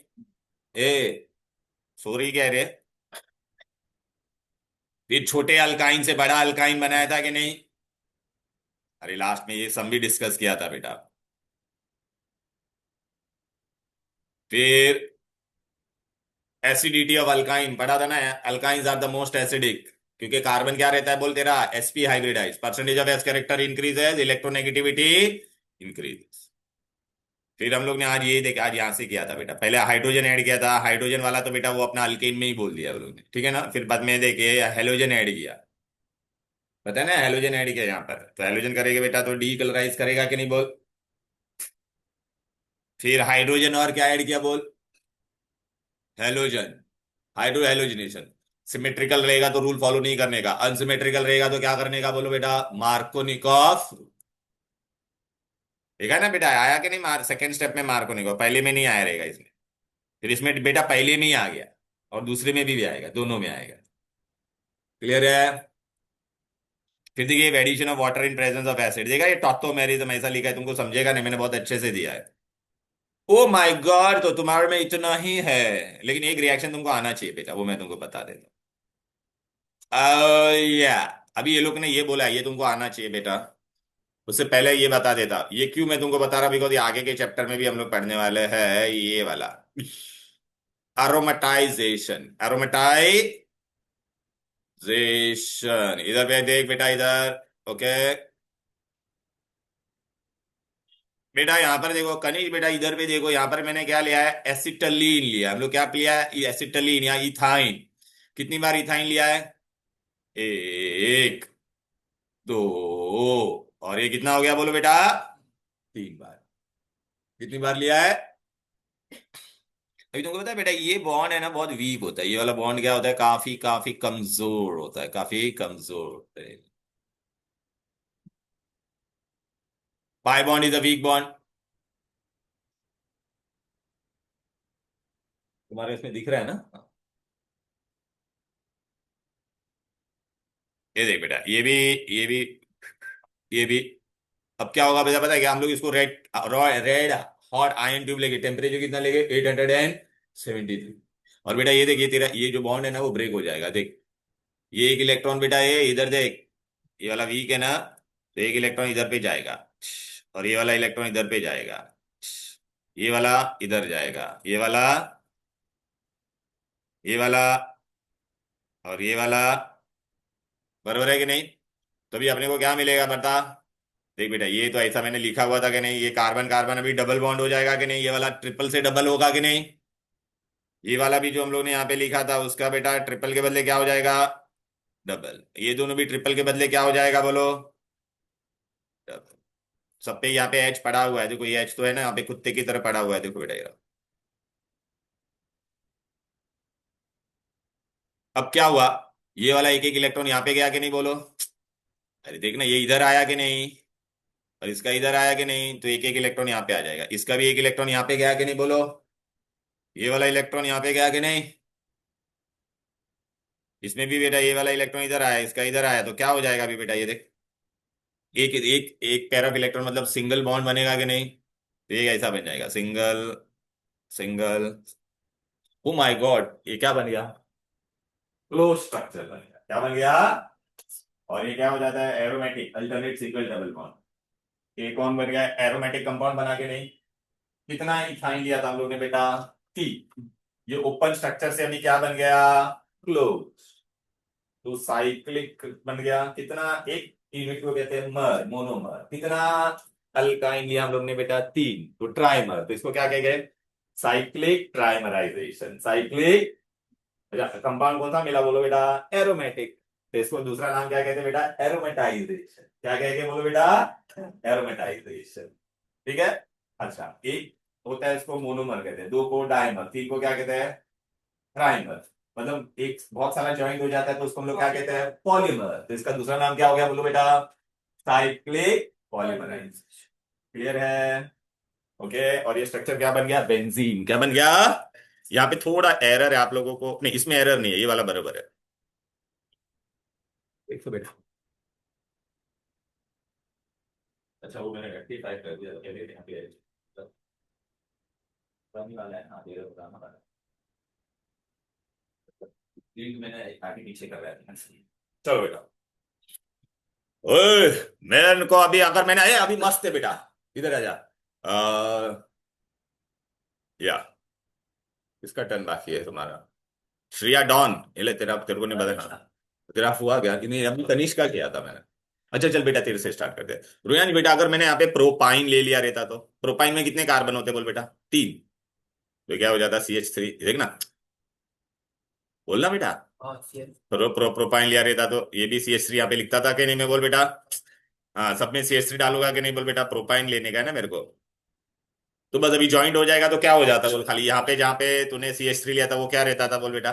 ए सॉरी कह रहे, फिर छोटे अल्काइन से बड़ा अल्काइन बनाया था कि नहीं। अरे लास्ट में ये सम भी डिस्कस किया था बेटा। फिर एसिडिटी ऑफ अल्काइन पढ़ा था ना, alkynes are the most acidic, क्योंकि कार्बन क्या रहता है बोल तेरा, sp hybridised, percentage of s character increases, electronegativity increases. फिर हम लोग ने आज ये देखा, आज यहां से किया था बेटा, पहले हाइड्रोजन ऐड किया था, हाइड्रोजन वाला तो बेटा वो अपना अल्केन में ही बोल दिया हम लोग ने, ठीक है ना। फिर बाद में देखिए हेलोजन ऐड किया, पता है ना, हेलोजन ऐड किया यहाँ पर, तो हेलोजन करेगा बेटा तो डी कलराइज करेगा कि नहीं बोल। फिर हाइड्रोजन और क्या ऐड किया बोल, हेलोजन, हाइड्रो हेलोजिनेशन। सिमेट्रिकल रहेगा तो रूल फॉलो नहीं करने का, अनसिमेट्रिकल रहेगा तो क्या करने का बोलो बेटा, मार्कोनिकॉफ। ठीक है ना बेटा, आया कि नहीं, मार सेकंड स्टेप में मार्कोनिकॉफ, पहले में नहीं आया रहेगा इसमें। फिर इसमें बेटा पहले में ही आ गया, और दूसरे में भी आएगा, दोनों में आएगा। क्लियर है। फिर देखिए addition of water in presence of acid, देखा ये टॉटोमेरिज्म ऐसा लिखा है, तुमको समझेगा नहीं, मैंने बहुत अच्छे से दिया है। ओ माय गॉड, तो तुम्हारे में इतना ही है, लेकिन एक रिएक्शन तुमको आना चाहिए बेटा, वो मैं तुमको बता देता हूँ। या अभी ये लोग ने ये बोला है, ये तुमको आना चाहिए बेटा, उससे पहले ये बता देता, ये क्यों मैं तुमको बता रहा, बिकॉज ये आगे के चैप्टर में भी हम लोग पढ़ने वाले हैं ये वाला, एरोमेटाइजेशन, एरोमेटाइजेशन। इधर पे देख बेटा, इधर ओके बेटा, यहाँ पर देखो कनिक बेटा, इधर पे देखो, यहाँ पर मैंने क्या लिया है, एसिटलीन लिया है। हम लोग क्या लिया है, ये एसिटलीन या इथाइन। कितनी बार इथाइन लिया है, एक, दो, और ये कितना हो गया बोलो बेटा, 3 बार। कितनी बार लिया है। अभी तुमको पता है बेटा, ये बॉन्ड है ना बहुत वीक होता है, ये वाला बॉन्ड क्या होता है, काफी काफी कमजोर होता है, काफी कमजोर होता है। Pi bond is a weak bond, तुम्हारे इसमें दिख रहा है ना। ये देख बेटा, ये भी अब क्या होगा बेटा, पता है क्या, हम लोग इसको रेड हॉट आयन ट्यूब लेके, टेम्परेचर कितना लेंगे, 873। और बेटा ये देख, ये तेरा ये जो बॉन्ड है ना वो ब्रेक हो जाएगा, देख ये एक इलेक्ट्रॉन बेटा, ये इधर देख, ये वाला वीक है ना, तो एक इलेक्ट्रॉन इधर पे जाएगा, और ये वाला इलेक्ट्रॉन इधर पे जाएगा, ये वाला इधर जाएगा, ये वाला और ये वाला, बरोबर है कि नहीं। तो अभी अपने को क्या मिलेगा बता, देख बेटा ये तो ऐसा मैंने लिखा हुआ था कि नहीं, ये कार्बन कार्बन अभी डबल बॉन्ड हो जाएगा कि नहीं, ये वाला ट्रिपल से डबल होगा कि नहीं। ये वाला भी जो हम लोग ने यहाँ पे लिखा था उसका बेटा ट्रिपल के बदले क्या हो जाएगा, डबल। ये दोनों भी ट्रिपल के बदले क्या हो जाएगा बोलो, डबल। सब पे यहाँ पे एच पड़ा हुआ है, देखो ये एच तो है ना यहाँ पे कुत्ते की तरह पड़ा हुआ है, देखो बेटा ये। अब क्या हुआ, ये वाला एक एक इलेक्ट्रॉन यहाँ पे गया कि नहीं बोलो, अरे देखना ये इधर आया कि नहीं, और इसका इधर आया कि नहीं, तो एक एक इलेक्ट्रॉन यहाँ पे आ जाएगा, इसका भी एक इलेक्ट्रॉन यहाँ पे गया कि नहीं बोलो, ये वाला इलेक्ट्रॉन यहाँ पे गया कि नहीं, इसमें भी बेटा ये वाला इलेक्ट्रॉन इधर आया, इसका इधर आया, तो क्या हो जाएगा अभी बेटा ये देख, एक एक एक पेयर ऑफ इलेक्ट्रॉन मतलब सिंगल बॉन्ड बनेगा कि नहीं, तो ये ऐसा बन जाएगा, single single. Oh my God, ये क्या बन गया, क्लोज स्ट्रक्चर बन गया, क्या बन गया, और ये क्या हो जाता है, aromatic alternate sequence double bond. ये कौन बन गया, एरोमेटिक कंपाउंड बना के नहीं। कितना इथाइन लिया था हम लोग ने बेटा, 3। ये ओपन स्ट्रक्चर से अभी क्या बन गया, क्लोज। तो साइक्लिक बन गया कितना, एक यूनिट को कहते हैं मर, मोनोमर। कितना अल्काइन लिया हम लोग ने बेटा, 3, तो ट्राइमर। तो इसको क्या कहेंगे, साइक्लिक ट्राइमराइजेशन। साइक्लिक कंपाउंड कौन सा मिला बोलो बेटा, एरोमेटिक। तो इसको दूसरा नाम क्या कहते हैं बेटा, एरोमेटाइजेशन। क्या कहेंगे बोलो बेटा, एरोमेटाइजेशन। ठीक है। अच्छा, एक होता है इसको मोनोमर कहते हैं, 2 को डाइमर, 3 को क्या कहते हैं, ट्राइमर। मतलब एक बहुत सारा ज्वाइंट हो जाता है तो उसको हम लोग क्या कहते हैं, पॉलीमर। तो इसका दूसरा नाम क्या हो गया बोलो बेटा, साइक्लिक पॉलीमराइजेशन। क्लियर है। ओके, और ये स्ट्रक्चर क्या बन गया, बेंजीन। क्या बन गया, यहाँ पे थोड़ा एरर है आप लोगों को, नहीं इसमें एरर नहीं है, ये वाला बराबर है। देखो बेटा, अच्छा वो मैंने रेक्टिफाई कर दिया, क्या यहाँ पे पुरानी वाला है, हाँ ये पुराना वाला है, मैंने आगे पीछे कर रहा था। चलो बेटा, ओए मैंने को अभी अगर मैंने, अभी मस्त है बेटा, इधर आ जा। या किसका टर्न बाकी है तुम्हारा, श्रिया डॉन। ये ले तेरा, तेरे को नहीं बताना तेरा हुआ क्या कि नहीं, अभी तनिष्क का किया था मैंने। अच्छा चल बेटा, तेरे से स्टार्ट करते हैं। रुयान बेटा, अगर मैंने यहाँ पे प्रोपाइन ले लिया रहता तो प्रोपाइन में कितने कार्बन होते बोल बेटा, 3। तो क्या हो जाता, CH3। देखना, बोलना बेटा। प्रोपाइन लिया रहता तो ये भी CH3 यहाँ पे लिखता था कि नहीं, मैं बोल बेटा। हाँ, सब में CH3 डालूंगा कि नहीं बोल बेटा, प्रोपाइन लेने का है ना मेरे को। तो बस अभी ज्वाइंट हो जाएगा तो क्या हो जाता बोल, खाली यहाँ पे जहाँ पे तूने CH3 लिया था वो क्या रहता था बोल बेटा।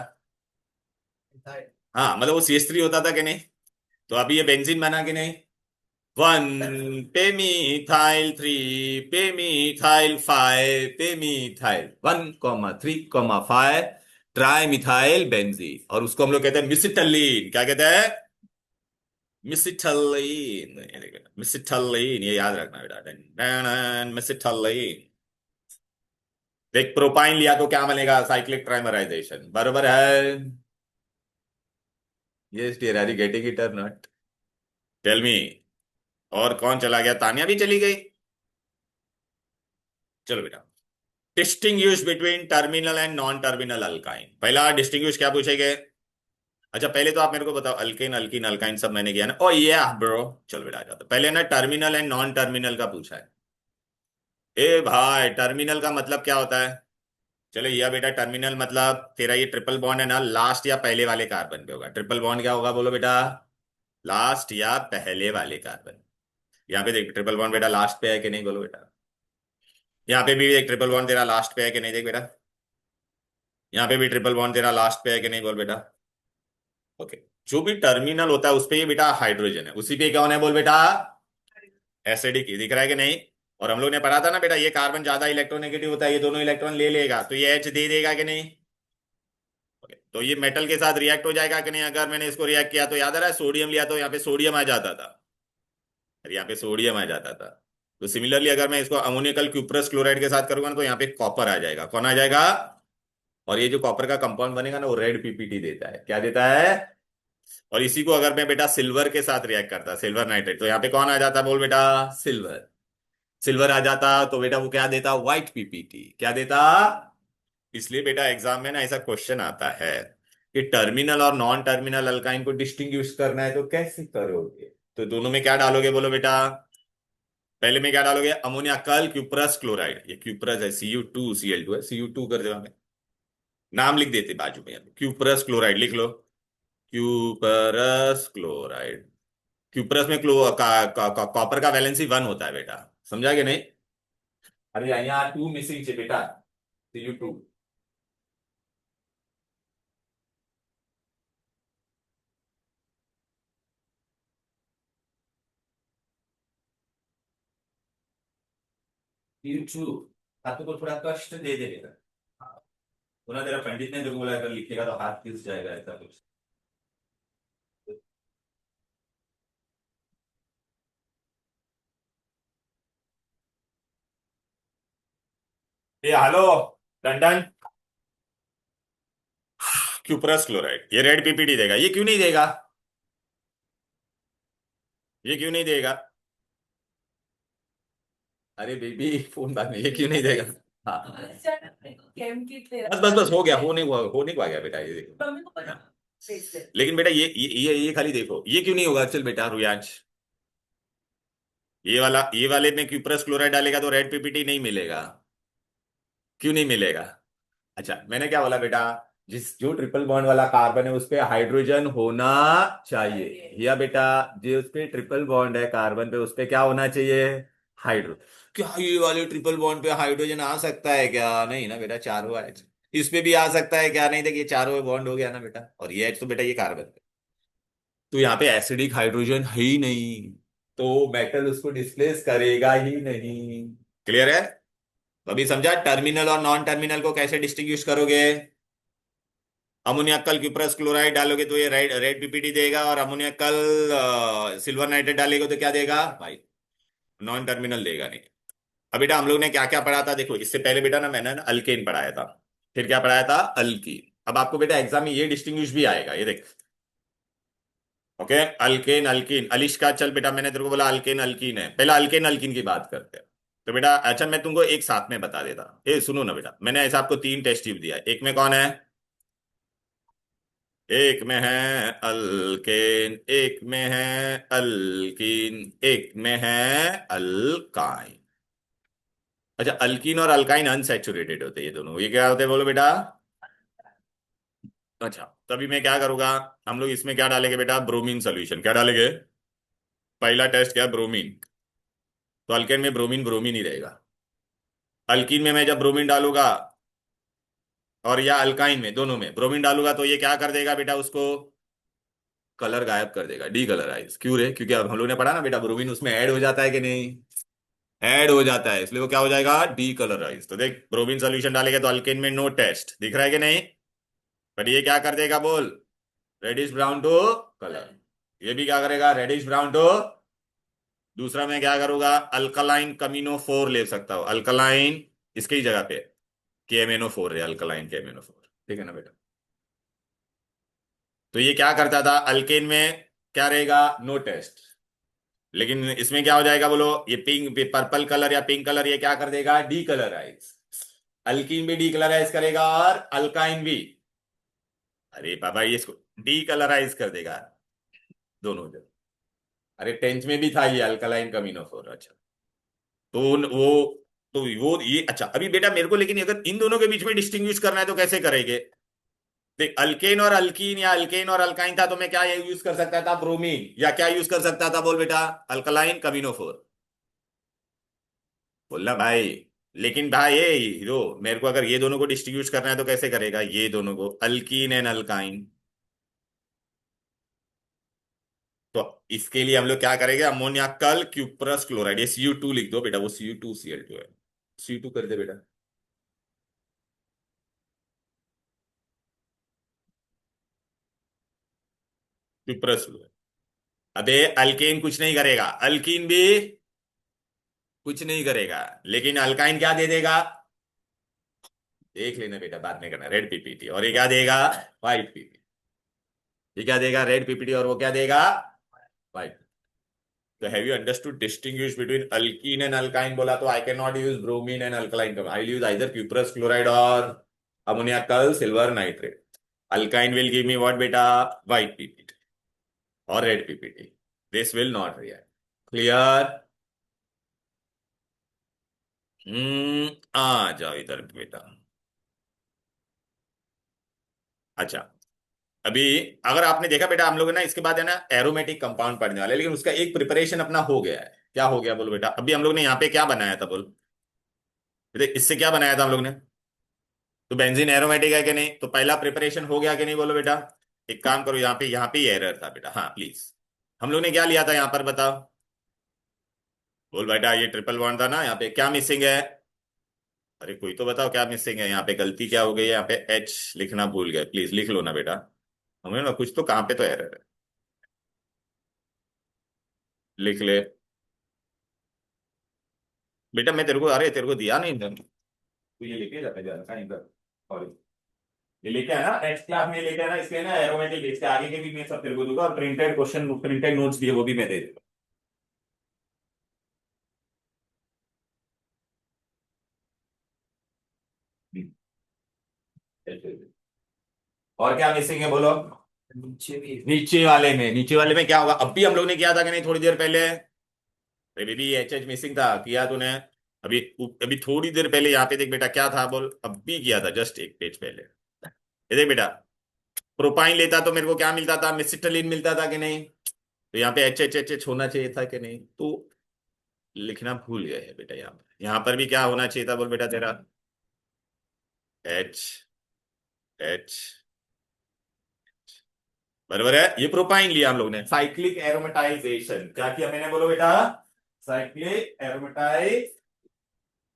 हाँ मतलब वो CH3 होता था कि नहीं। तो अभी ये बेंजीन बना कि नहीं, 1 पे मिथाइल, 3 पे मिथाइल, 5 पे मिथाइल, 1,3,5 ट्राई मिथाइल बेंजीन। और उसको हम लोग कहते हैं मिसिटलीन। क्या कहते हैं, मिसिटलीन। मिसिटलीन, ये याद रखना बेटा, मिसिटलीन। देख प्रोपाइन लिया तो क्या बनेगा, साइक्लिक ट्राइमराइजेशन, बरोबर है। Yes dear, are you getting it or not, tell me. और कौन चला गया, तानिया भी चली गई। चलो बेटा, distinguish between terminal and non terminal alkyne. पहला डिस्टिंग्विश क्या पूछेंगे। अच्छा पहले तो आप मेरे को बताओ, अल्केन अल्कीन अल्काइन सब मैंने किया ना, ओ ये ब्रो। चलो बेटा आ जाता, पहले ना टर्मिनल एंड नॉन टर्मिनल का पूछा है। ए भाई, टर्मिनल का मतलब क्या होता है। चलो ये बेटा, टर्मिनल मतलब तेरा ये ट्रिपल बॉन्ड है ना, लास्ट या पहले वाले कार्बन पे होगा। ट्रिपल बॉन्ड क्या होगा बोलो बेटा, लास्ट या पहले वाले कार्बन। यहाँ पे देख ट्रिपल बॉन्ड बेटा लास्ट पे है कि नहीं बोलो बेटा। यहाँ पे भी एक ट्रिपल बॉन्ड तेरा लास्ट पे है कि नहीं, देख बेटा। यहाँ पे भी ट्रिपल बॉन्ड तेरा लास्ट पे है कि नहीं बोल बेटा। ओके, जो भी टर्मिनल होता है उस पे ये बेटा हाइड्रोजन है, उसी पे कौन है बोल बेटा, एसिडिक। दिख रहा है कि नहीं। और हम लोग ने पढ़ा था ना बेटा, ये कार्बन ज्यादा इलेक्ट्रोनेगेटिव होता है, ये दोनों इलेक्ट्रॉन ले लेगा तो ये H दे देगा कि नहीं। ओके, तो ये मेटल के साथ रिएक्ट हो जाएगा कि नहीं। अगर मैंने इसको रिएक्ट किया तो याद आ रहा है, सोडियम लिया तो यहाँ पे सोडियम आ जाता था, और यहाँ पे सोडियम आ जाता था। तो सिमिलरली अगर मैं इसको अमोनिकल क्यूप्रस क्लोराइड के साथ करूंगा ना, तो यहाँ पे कॉपर आ जाएगा। कौन आ जाएगा, और ये जो कॉपर का कंपाउंड बनेगा ना, वो रेड पीपीटी देता है। क्या देता है, और इसी को अगर मैं बेटा सिल्वर के साथ रिएक्ट करता, सिल्वर नाइट्रेट, तो यहाँ पे कौन आ जाता बोल बेटा, सिल्वर। सिल्वर आ जाता तो बेटा वो क्या देता, व्हाइट पीपीटी। क्या देता। इसलिए बेटा एग्जाम में ना ऐसा क्वेश्चन आता है कि टर्मिनल और नॉन टर्मिनल अल्काइन को डिस्टिंग्विश करना है तो कैसे करोगे। तो दोनों में क्या डालोगे बोलो बेटा, पहले में क्या डालोगे, अमोनिया कल क्यूप्रस क्लोराइड। ये क्यूप्रस है, Cu2Cl2 है, Cu2 कर देगा। नाम लिख देते बाजू में, क्यूप्रस क्लोराइड लिख लो। Cuprous chloride. क्यूपरस में कॉपर का वैलेंसी 1 होता है बेटा, समझा कि नहीं। अरे यहाँ 2 मिसिंग है बेटा, Cu2। Cu2 हाथों को थोड़ा कष्ट दे दे बेटा। हाँ, तो ना तेरा पंडित ने तेरे को बोला अगर लिखेगा तो हाथ पिस जाएगा, ऐसा कुछ। ये हेलो लंदन, क्यूपरस क्लोराइड ये रेड पीपीटी देगा, ये क्यों नहीं देगा, ये क्यों नहीं देगा। अरे बेबी फोन बाद में, ये क्यों नहीं देगा। हाँ केम किट तेरा बस बस बस, हो गया, होने को आ गया बेटा, ये देखो। मम्मी को पता लेकिन बेटा ये खाली देखो, ये क्यों नहीं होगा चल बेटा रुयांश, ये वाले में क्यूप्रस क्लोराइड डालेगा तो रेड पीपीटी नहीं मिलेगा, क्यों नहीं मिलेगा? अच्छा मैंने क्या बोला बेटा, जो ट्रिपल बॉन्ड वाला कार्बन है उस पे हाइड्रोजन होना चाहिए, या बेटा जो उस पे ट्रिपल बॉन्ड है कार्बन पे उस पे क्या होना चाहिए, हाइड्रो। क्या ये वाले ट्रिपल बॉन्ड पे हाइड्रोजन आ सकता है क्या? नहीं ना बेटा, चारों आए। इस पे भी आ सकता है क्या? नहीं, देखिए चारों बॉन्ड हो गया ना बेटा, और ये H तो बेटा ये कार्बन पे, तो यहाँ पे एसिडिक हाइड्रोजन है ही नहीं, तो मेटल उसको डिस्प्लेस करेगा ही नहीं। क्लियर है? तो अभी समझा टर्मिनल और नॉन टर्मिनल को कैसे डिस्टिंग्विश करोगे। अमोनिया कल क्यूप्रस क्लोराइड डालोगे तो ये रेड रेड पीपीटी देगा, और अमोनिया कल सिल्वर नाइट्रेट डालेगा तो क्या देगा भाई, नॉन टर्मिनल देगा नहीं। अब बेटा हम लोग ने क्या क्या पढ़ा था देखो, इससे पहले बेटा ना मैंने ना अल्केन पढ़ाया था, फिर क्या पढ़ाया था, अल्कीन। अब आपको बेटा एग्जाम में ये डिस्टिंग्विश भी आएगा, ये देख। ओके, अल्केन अल्कीन, अलिश का चल बेटा, मैंने तेरे को बोला अल्केन अल्कीन है, पहले अल्केन अल्कीन की बात करते हैं। तो बेटा अच्छा मैं तुमको एक साथ में बता देता, ए सुनो ना बेटा, मैंने ऐसा आपको 3 टेस्ट ट्यूब दिया है, एक में कौन है, एक में है अल्केन, एक में है अल्कीन, एक में है अल्काइन। अच्छा अल्कीन और अल्काइन अनसैचुरेटेड होते हैं ये दोनों, ये क्या होते हैं बोलो बेटा। अच्छा तभी मैं क्या करूंगा, हम लोग इसमें क्या डालेंगे बेटा, ब्रोमीन सोल्यूशन, क्या डालेंगे, पहला टेस्ट क्या है, ब्रोमीन। तो अल्केन में ब्रोमीन ब्रोमीन ही रहेगा, अल्कीन में मैं जब ब्रोमीन डालूंगा, और या अल्काइन में, दोनों में ब्रोमीन डालूंगा तो ये क्या कर देगा बेटा, उसको कलर गायब कर देगा, डी कलराइज। क्यों रे? क्योंकि अब हम लोग ने पढ़ा ना बेटा, ब्रोमीन उसमें ऐड हो जाता है कि नहीं, ऐड हो जाता है, इसलिए वो क्या हो जाएगा, डी कलराइज। तो देख ब्रोमीन सोल्यूशन डालेंगे तो अल्केन में नो टेस्ट दिख रहा है कि नहीं, पर ये क्या कर देगा बोल, रेडिश ब्राउन टू कलर, ये भी क्या करेगा, रेडिश ब्राउन टू। दूसरा मैं क्या करूंगा, अल्कलाइन कमीनो फोर ले सकता हूं, अल्कलाइन इसकी ही जगह पे KMnO4 है, अल्कलाइन KMnO4, ठीक है ना बेटा। तो ये क्या करता था, अल्केन में क्या रहेगा, नो टेस्ट, लेकिन इसमें क्या हो जाएगा बोलो, ये पिंक पर्पल कलर या पिंक कलर ये क्या कर देगा, डी कलराइज। अल्कीन भी डी कलराइज करेगा और अल्काइन भी, अरे बाबा ये इसको डी कलराइज कर देगा दोनों जगह। अरे टेंथ में भी था ये अल्कलाइन कमीनोफोर। अच्छा तो वो ये, अच्छा अभी बेटा मेरे को लेकिन अगर इन दोनों के बीच में डिस्टिंग्विश करना है तो कैसे करेंगे, देख अल्केन और अल्कीन या अल्केन और अल्काइन था तो मैं क्या यूज कर सकता था, ब्रोमीन, या क्या यूज कर सकता था बोल बेटा, अल्कलाइन कमीनोफोर, बोलना भाई। लेकिन भाई ये हीरो, मेरे को अगर ये दोनों को डिस्ट्रीब्यूट करना है तो कैसे करेगा, ये दोनों को अल्कीन एंड अल्काइन। तो इसके लिए हम लोग क्या करेंगे, अमोनिया कल क्यूप्रस क्लोराइड, ये Cu2 लिख दो बेटा, वो Cu2Cl2 है, Cu2 कर दे बेटा। क्यूप्रस क्लोराइड, अबे अल्केन कुछ नहीं करेगा, अल्कीन भी कुछ नहीं करेगा, लेकिन अल्काइन क्या दे देगा, देख लेना बेटा, बाद में करना, रेड पीपीटी, और ये क्या देगा, व्हाइट पीपीटी। ये क्या देगा, रेड पीपीटी, और वो क्या देगा, व्हाइट। तो have you understood distinguish between alkene and alkyne, बोला तो I can not use bromine and alkaline, I will use either cuprous chloride और ammoniacal silver nitrate. Alkyne will give me what बेटा, white PPT और red PPT, this will not react. Clear? आ जाओ इधर बेटा। अच्छा अभी अगर आपने देखा बेटा, हम लोग ना इसके बाद है ना एरोमेटिक कंपाउंड पढ़ने वाले, लेकिन उसका एक प्रिपरेशन अपना हो गया है, क्या हो गया बोलो बेटा, अभी हम लोग ने यहाँ पे क्या बनाया था बोल बेटा, इससे क्या बनाया था हम लोग ने, तो बेंजीन एरोमेटिक है कि नहीं, तो पहला प्रिपरेशन हो गया कि नहीं बोलो बेटा। एक काम करो, यहाँ पे ही एरर था बेटा, हाँ प्लीज। हम लोग ने क्या लिया था यहाँ पर बताओ, बोल बेटा, ये ट्रिपल बॉन्ड था ना, यहाँ पे क्या मिसिंग है, अरे कोई तो बताओ क्या मिसिंग है, यहाँ पे गलती क्या हो गई है, यहाँ पे H लिखना भूल गए, प्लीज लिख लो ना बेटा, हमें ना कुछ तो कहाँ पे तो एरर है, लिख ले बेटा, मैं तेरे को, अरे तेरे को दिया नहीं था, तू ये लेके जाता जा कहीं पर, और ये लेके आना नेक्स्ट क्लास में, लेके आना इसके ना एरोमेटिक, इसके आगे के भी मैं सब तेरे को दूंगा, और प्रिंटेड क्वेश्चन प्रिंटेड नोट्स भी है वो भी मैं दे दूंगा। और क्या मिसिंग है बोलो, नीचे वाले में क्या होगा, अब भी हम लोग ने किया था कि नहीं थोड़ी देर पहले, अभी भी एच एच मिसिंग था, किया तूने अभी, अभी थोड़ी देर पहले यहाँ पे देख बेटा क्या था बोल, अब भी किया था जस्ट एक पेज पहले। ये देख बेटा, प्रोपाइन लेता तो मेरे को क्या मिलता था, मिसिटिलीन मिलता था कि नहीं, तो यहाँ पे एच एच एच एच होना चाहिए था कि नहीं, तो लिखना भूल गए हैं बेटा। यहाँ पर भी क्या होना चाहिए था बोल बेटा तेरा, एच एच, बराबर है। ये प्रोपाइन लिया हम लोग ने, साइक्लिक एरोमेटाइजेशन क्या किया मैंने बोलो बेटा, साइक्लिक एरोमेटाइज,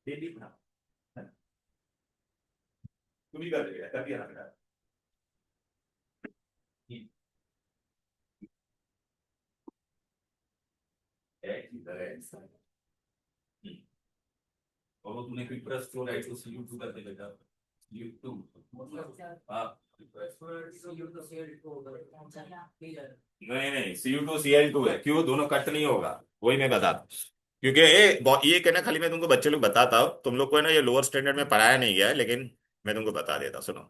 ये लिखना तुम भी कर देगा, कर दिया ना बेटा। एक ही तरह और वो तूने क्विकप्रेस क्लोराइड को CU2 कर दे बेटा, CU2 हाँ, नहीं नहीं CU2 Cl2 है, क्यों दोनों कट नहीं होगा, वही मैं बता दूं। क्योंकि ये कहना खाली मैं तुमको बच्चे लोग बताता हूँ, तुम लोग को है ना ये लोअर स्टैंडर्ड में पढ़ाया नहीं गया है, लेकिन मैं तुमको बता देता, सुनो।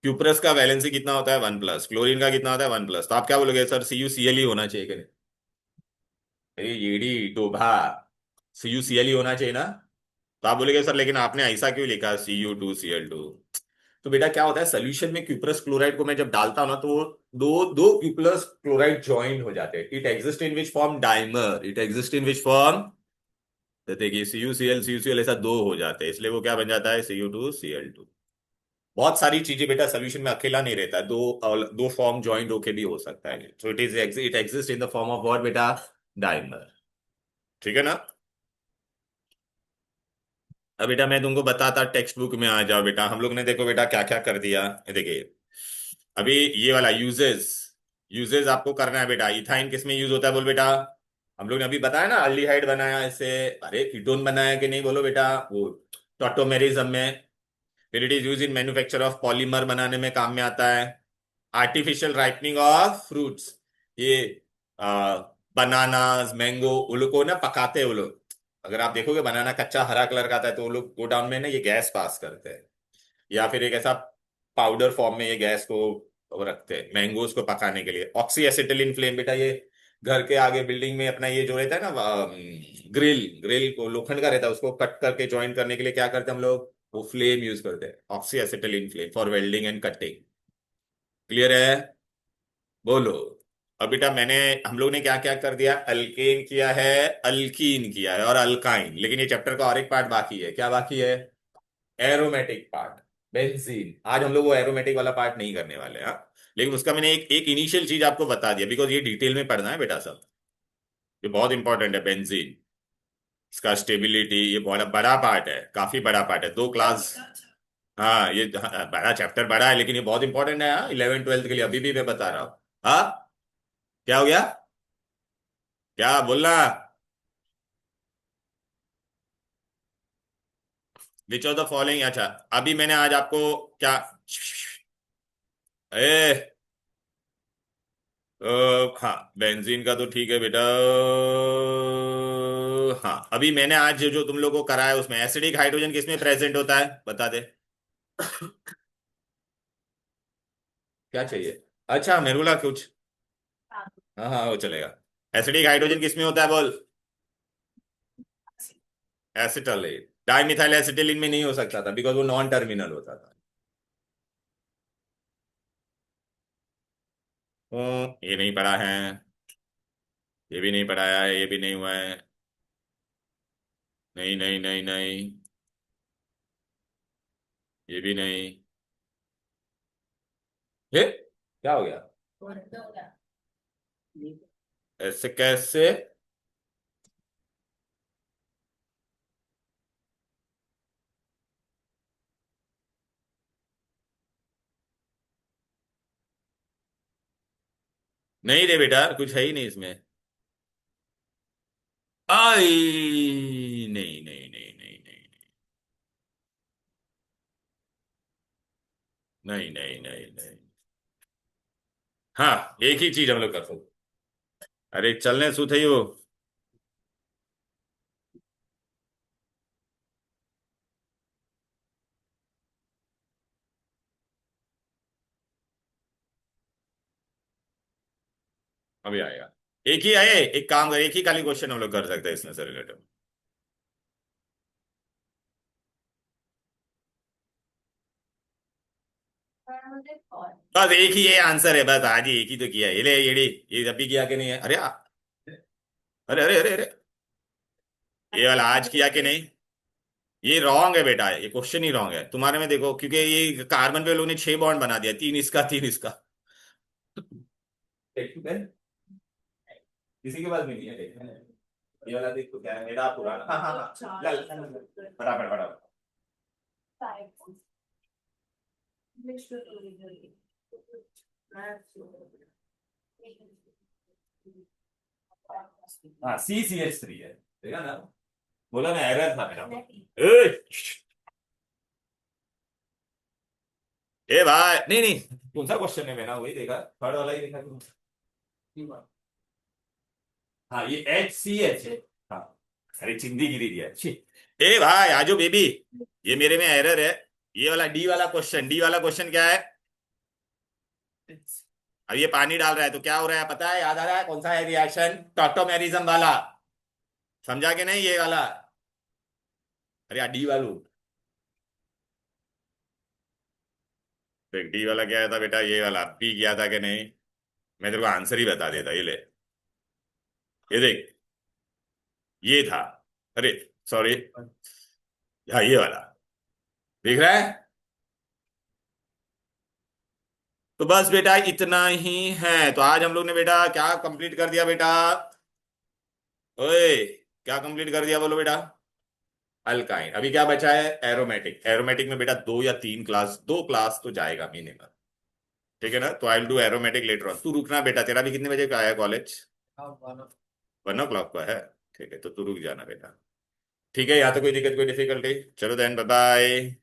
क्यूप्रस का वैलेंसी कितना होता है 1+, क्लोरीन का कितना होता है 1+, तो आप क्या बोलोगे सर CuCl ही होना चाहिए कि नहीं, अरे येड़ी टोभा, CuCl ही होना चाहिए ना, तो आप बोलेगे सर लेकिन आपने ऐसा क्यों लिखा CU2Cl2। तो बेटा क्या होता है, सोल्यूशन में क्यूप्रस क्लोराइड को मैं जब डालता हूं ना, तो दो दो क्यूप्रस क्लोराइड ज्वाइन हो जाते हैं, it exist in which form, dimer, it exist in which form, तो देखिए CuCl ऐसा दो हो जाते हैं, इसलिए वो क्या बन जाता है CU2Cl2। बहुत सारी चीजें बेटा सोल्यूशन में अकेला नहीं रहता है, दो फॉर्म ज्वाइंट होके भी हो सकता है, so it exist in the form of what बेटा, डाइमर, ठीक है ना। अब बेटा मैं तुमको बताता, टेक्स्ट बुक में आ जाओ बेटा, हम लोग ने देखो बेटा क्या क्या कर दिया, ये देखिए अभी ये वाला यूजेस, यूजेस आपको करना है बेटा। इथाइन किस में यूज होता है बोल बेटा, हम लोग ने अभी बताया ना, अल्डिहाइड बनाया इससे, अरे कीटोन बनाया कि नहीं बोलो बेटा, वो टॉटोमेरिज्म में, फिर it is use in manufacture of polymer बनाने में काम में आता है, आर्टिफिशियल राइपनिंग ऑफ फ्रूट्स, ये बनानास मैंगो, वो लोग को ना पकाते हैं वो लोग, अगर आप देखोगे बनाना कच्चा हरा कलर का आता है, तो वो लोग गोडाउन में ना ये गैस पास करते हैं, या फिर एक ऐसा पाउडर फॉर्म में ये गैस को वो रखते हैं मैंगोज को पकाने के लिए। ऑक्सी एसिटिलीन फ्लेम बेटा, ये घर के आगे बिल्डिंग में अपना ये जो रहता है ना, ग्रिल ग्रिल को लोखंड का रहता है, उसको कट करके ज्वाइन करने के लिए क्या करते हैं हम लोग, वो फ्लेम यूज करते हैं, oxy acetylene flame for welding and cutting. Clear है, बोलो। अब बेटा मैंने, हम लोग ने क्या क्या कर दिया, अल्केन किया है, अल्कीन किया है और अल्काइन, लेकिन ये चैप्टर का और एक पार्ट बाकी है, क्या बाकी है, एरोमेटिक पार्ट, बेंजीन। आज हम लोग वो एरोमेटिक वाला पार्ट नहीं करने वाले हैं, हाँ? लेकिन उसका मैंने एक एक इनिशियल चीज आपको बता दिया, बिकॉज ये डिटेल में पढ़ना है बेटा सब, ये बहुत इंपॉर्टेंट है बेंजीन, इसका स्टेबिलिटी, ये बहुत बड़ा पार्ट है, काफी बड़ा पार्ट है, 2 क्लास। हाँ ये बड़ा चैप्टर बड़ा है, लेकिन ये बहुत इंपॉर्टेंट है, हाँ 11th 12th के लिए, अभी भी मैं बता रहा हूँ। हाँ क्या हो गया, क्या बोलना, विच ऑफ द फॉलोइंग, अच्छा अभी मैंने आज आपको क्या, ए हाँ बेंजीन का तो ठीक है बेटा, हाँ अभी मैंने आज जो तुम लोगों को कराया उसमें एसिडिक हाइड्रोजन किसमें प्रेजेंट होता है बता दे, क्या चाहिए, अच्छा मेरे को लगा कुछ, हाँ हाँ वो चलेगा। एसिडिक हाइड्रोजन किसमें होता है बोल, एसिटलेट, डाइमिथाइल एसिटिलीन में नहीं हो सकता था, बिकॉज वो नॉन टर्मिनल होता था। ये नहीं पढ़ा है, ये भी नहीं पढ़ाया है, ये भी नहीं हुआ है, नहीं नहीं नहीं नहीं, ये भी नहीं, ये क्या हो गया, ऐसे कैसे, नहीं रे बेटा कुछ है ही नहीं इसमें, आई नहीं नहीं नहीं नहीं नहीं नहीं नहीं नहीं नहीं, हाँ एक ही चीज हम लोग कर सकते, अरे चलने सु थई हो, अभी आएगा। एक ही आए, एक काम कर, एक ही खाली क्वेश्चन हम लोग कर सकते हैं इसमें से रिलेटेड। बस एक ही ये आंसर है, बस आज ही एक ही तो किया है ये ले ये जब भी किया कि नहीं है, अरे अरे अरे अरे अरे, ये वाला आज किया कि नहीं? ये रॉन्ग है बेटा, ये क्वेश्चन ही रॉन्ग है तुम्हारे में, देखो क्योंकि ये कार्बन पे लोगों ने 6 बॉन्ड बना दिया, 3 इसका 3 इसका। ठीक है? किसी के पास भी नहीं है, देख ये वाला देख, तो क्या है मेरा पुराना, हाँ हाँ हाँ, फटाफट फटाफट। हाँ CCH3 है, देखा ना, बोला ना एरर था मेरा। ए ए भाई, नहीं नहीं, कौन सा क्वेश्चन है, मैंने वही देखा, थर्ड वाला ही देखा तुम। हाँ ये HCH है। हाँ, अरे चिंदी गिरी दिया, छी। ए भाई आजो बेबी, ये मेरे में एरर है। ये वाला डी वाला क्वेश्चन क्या है? अब ये पानी डाल रहा है तो क्या हो रहा है पता है, याद आ रहा है कौन सा है रिएक्शन? टॉटोमेरिज्म वाला, समझा कि नहीं ये वाला? अरे डी वालू, देख डी वाला क्या था बेटा, ये वाला पी किया था कि नहीं? मैं तेरे को आंसर ही बता देता, ये ले, ये देख, ये था, अरे सॉरी, हाँ ये वाला, देख रहा है? तो बस बेटा इतना ही है, तो आज हम लोग ने बेटा क्या कंप्लीट कर दिया बेटा? ओए, क्या कंप्लीट कर दिया बोलो बेटा? अल्काइन। अभी क्या बचा है? एरोमेटिक। एरोमेटिक में बेटा 2 या 3 क्लास, 2 क्लास तो जाएगा मिनिमम, ठीक है ना? तो I will do aromatic later on. तू रुकना बेटा, तेरा भी कितने बजे का आया कॉलेज? 1 o'clock का है, ठीक है, तो तू रुक जाना बेटा। ठीक है, यहाँ तो कोई दिक्कत कोई डिफिकल्टी? चलो देन, बाय बाय।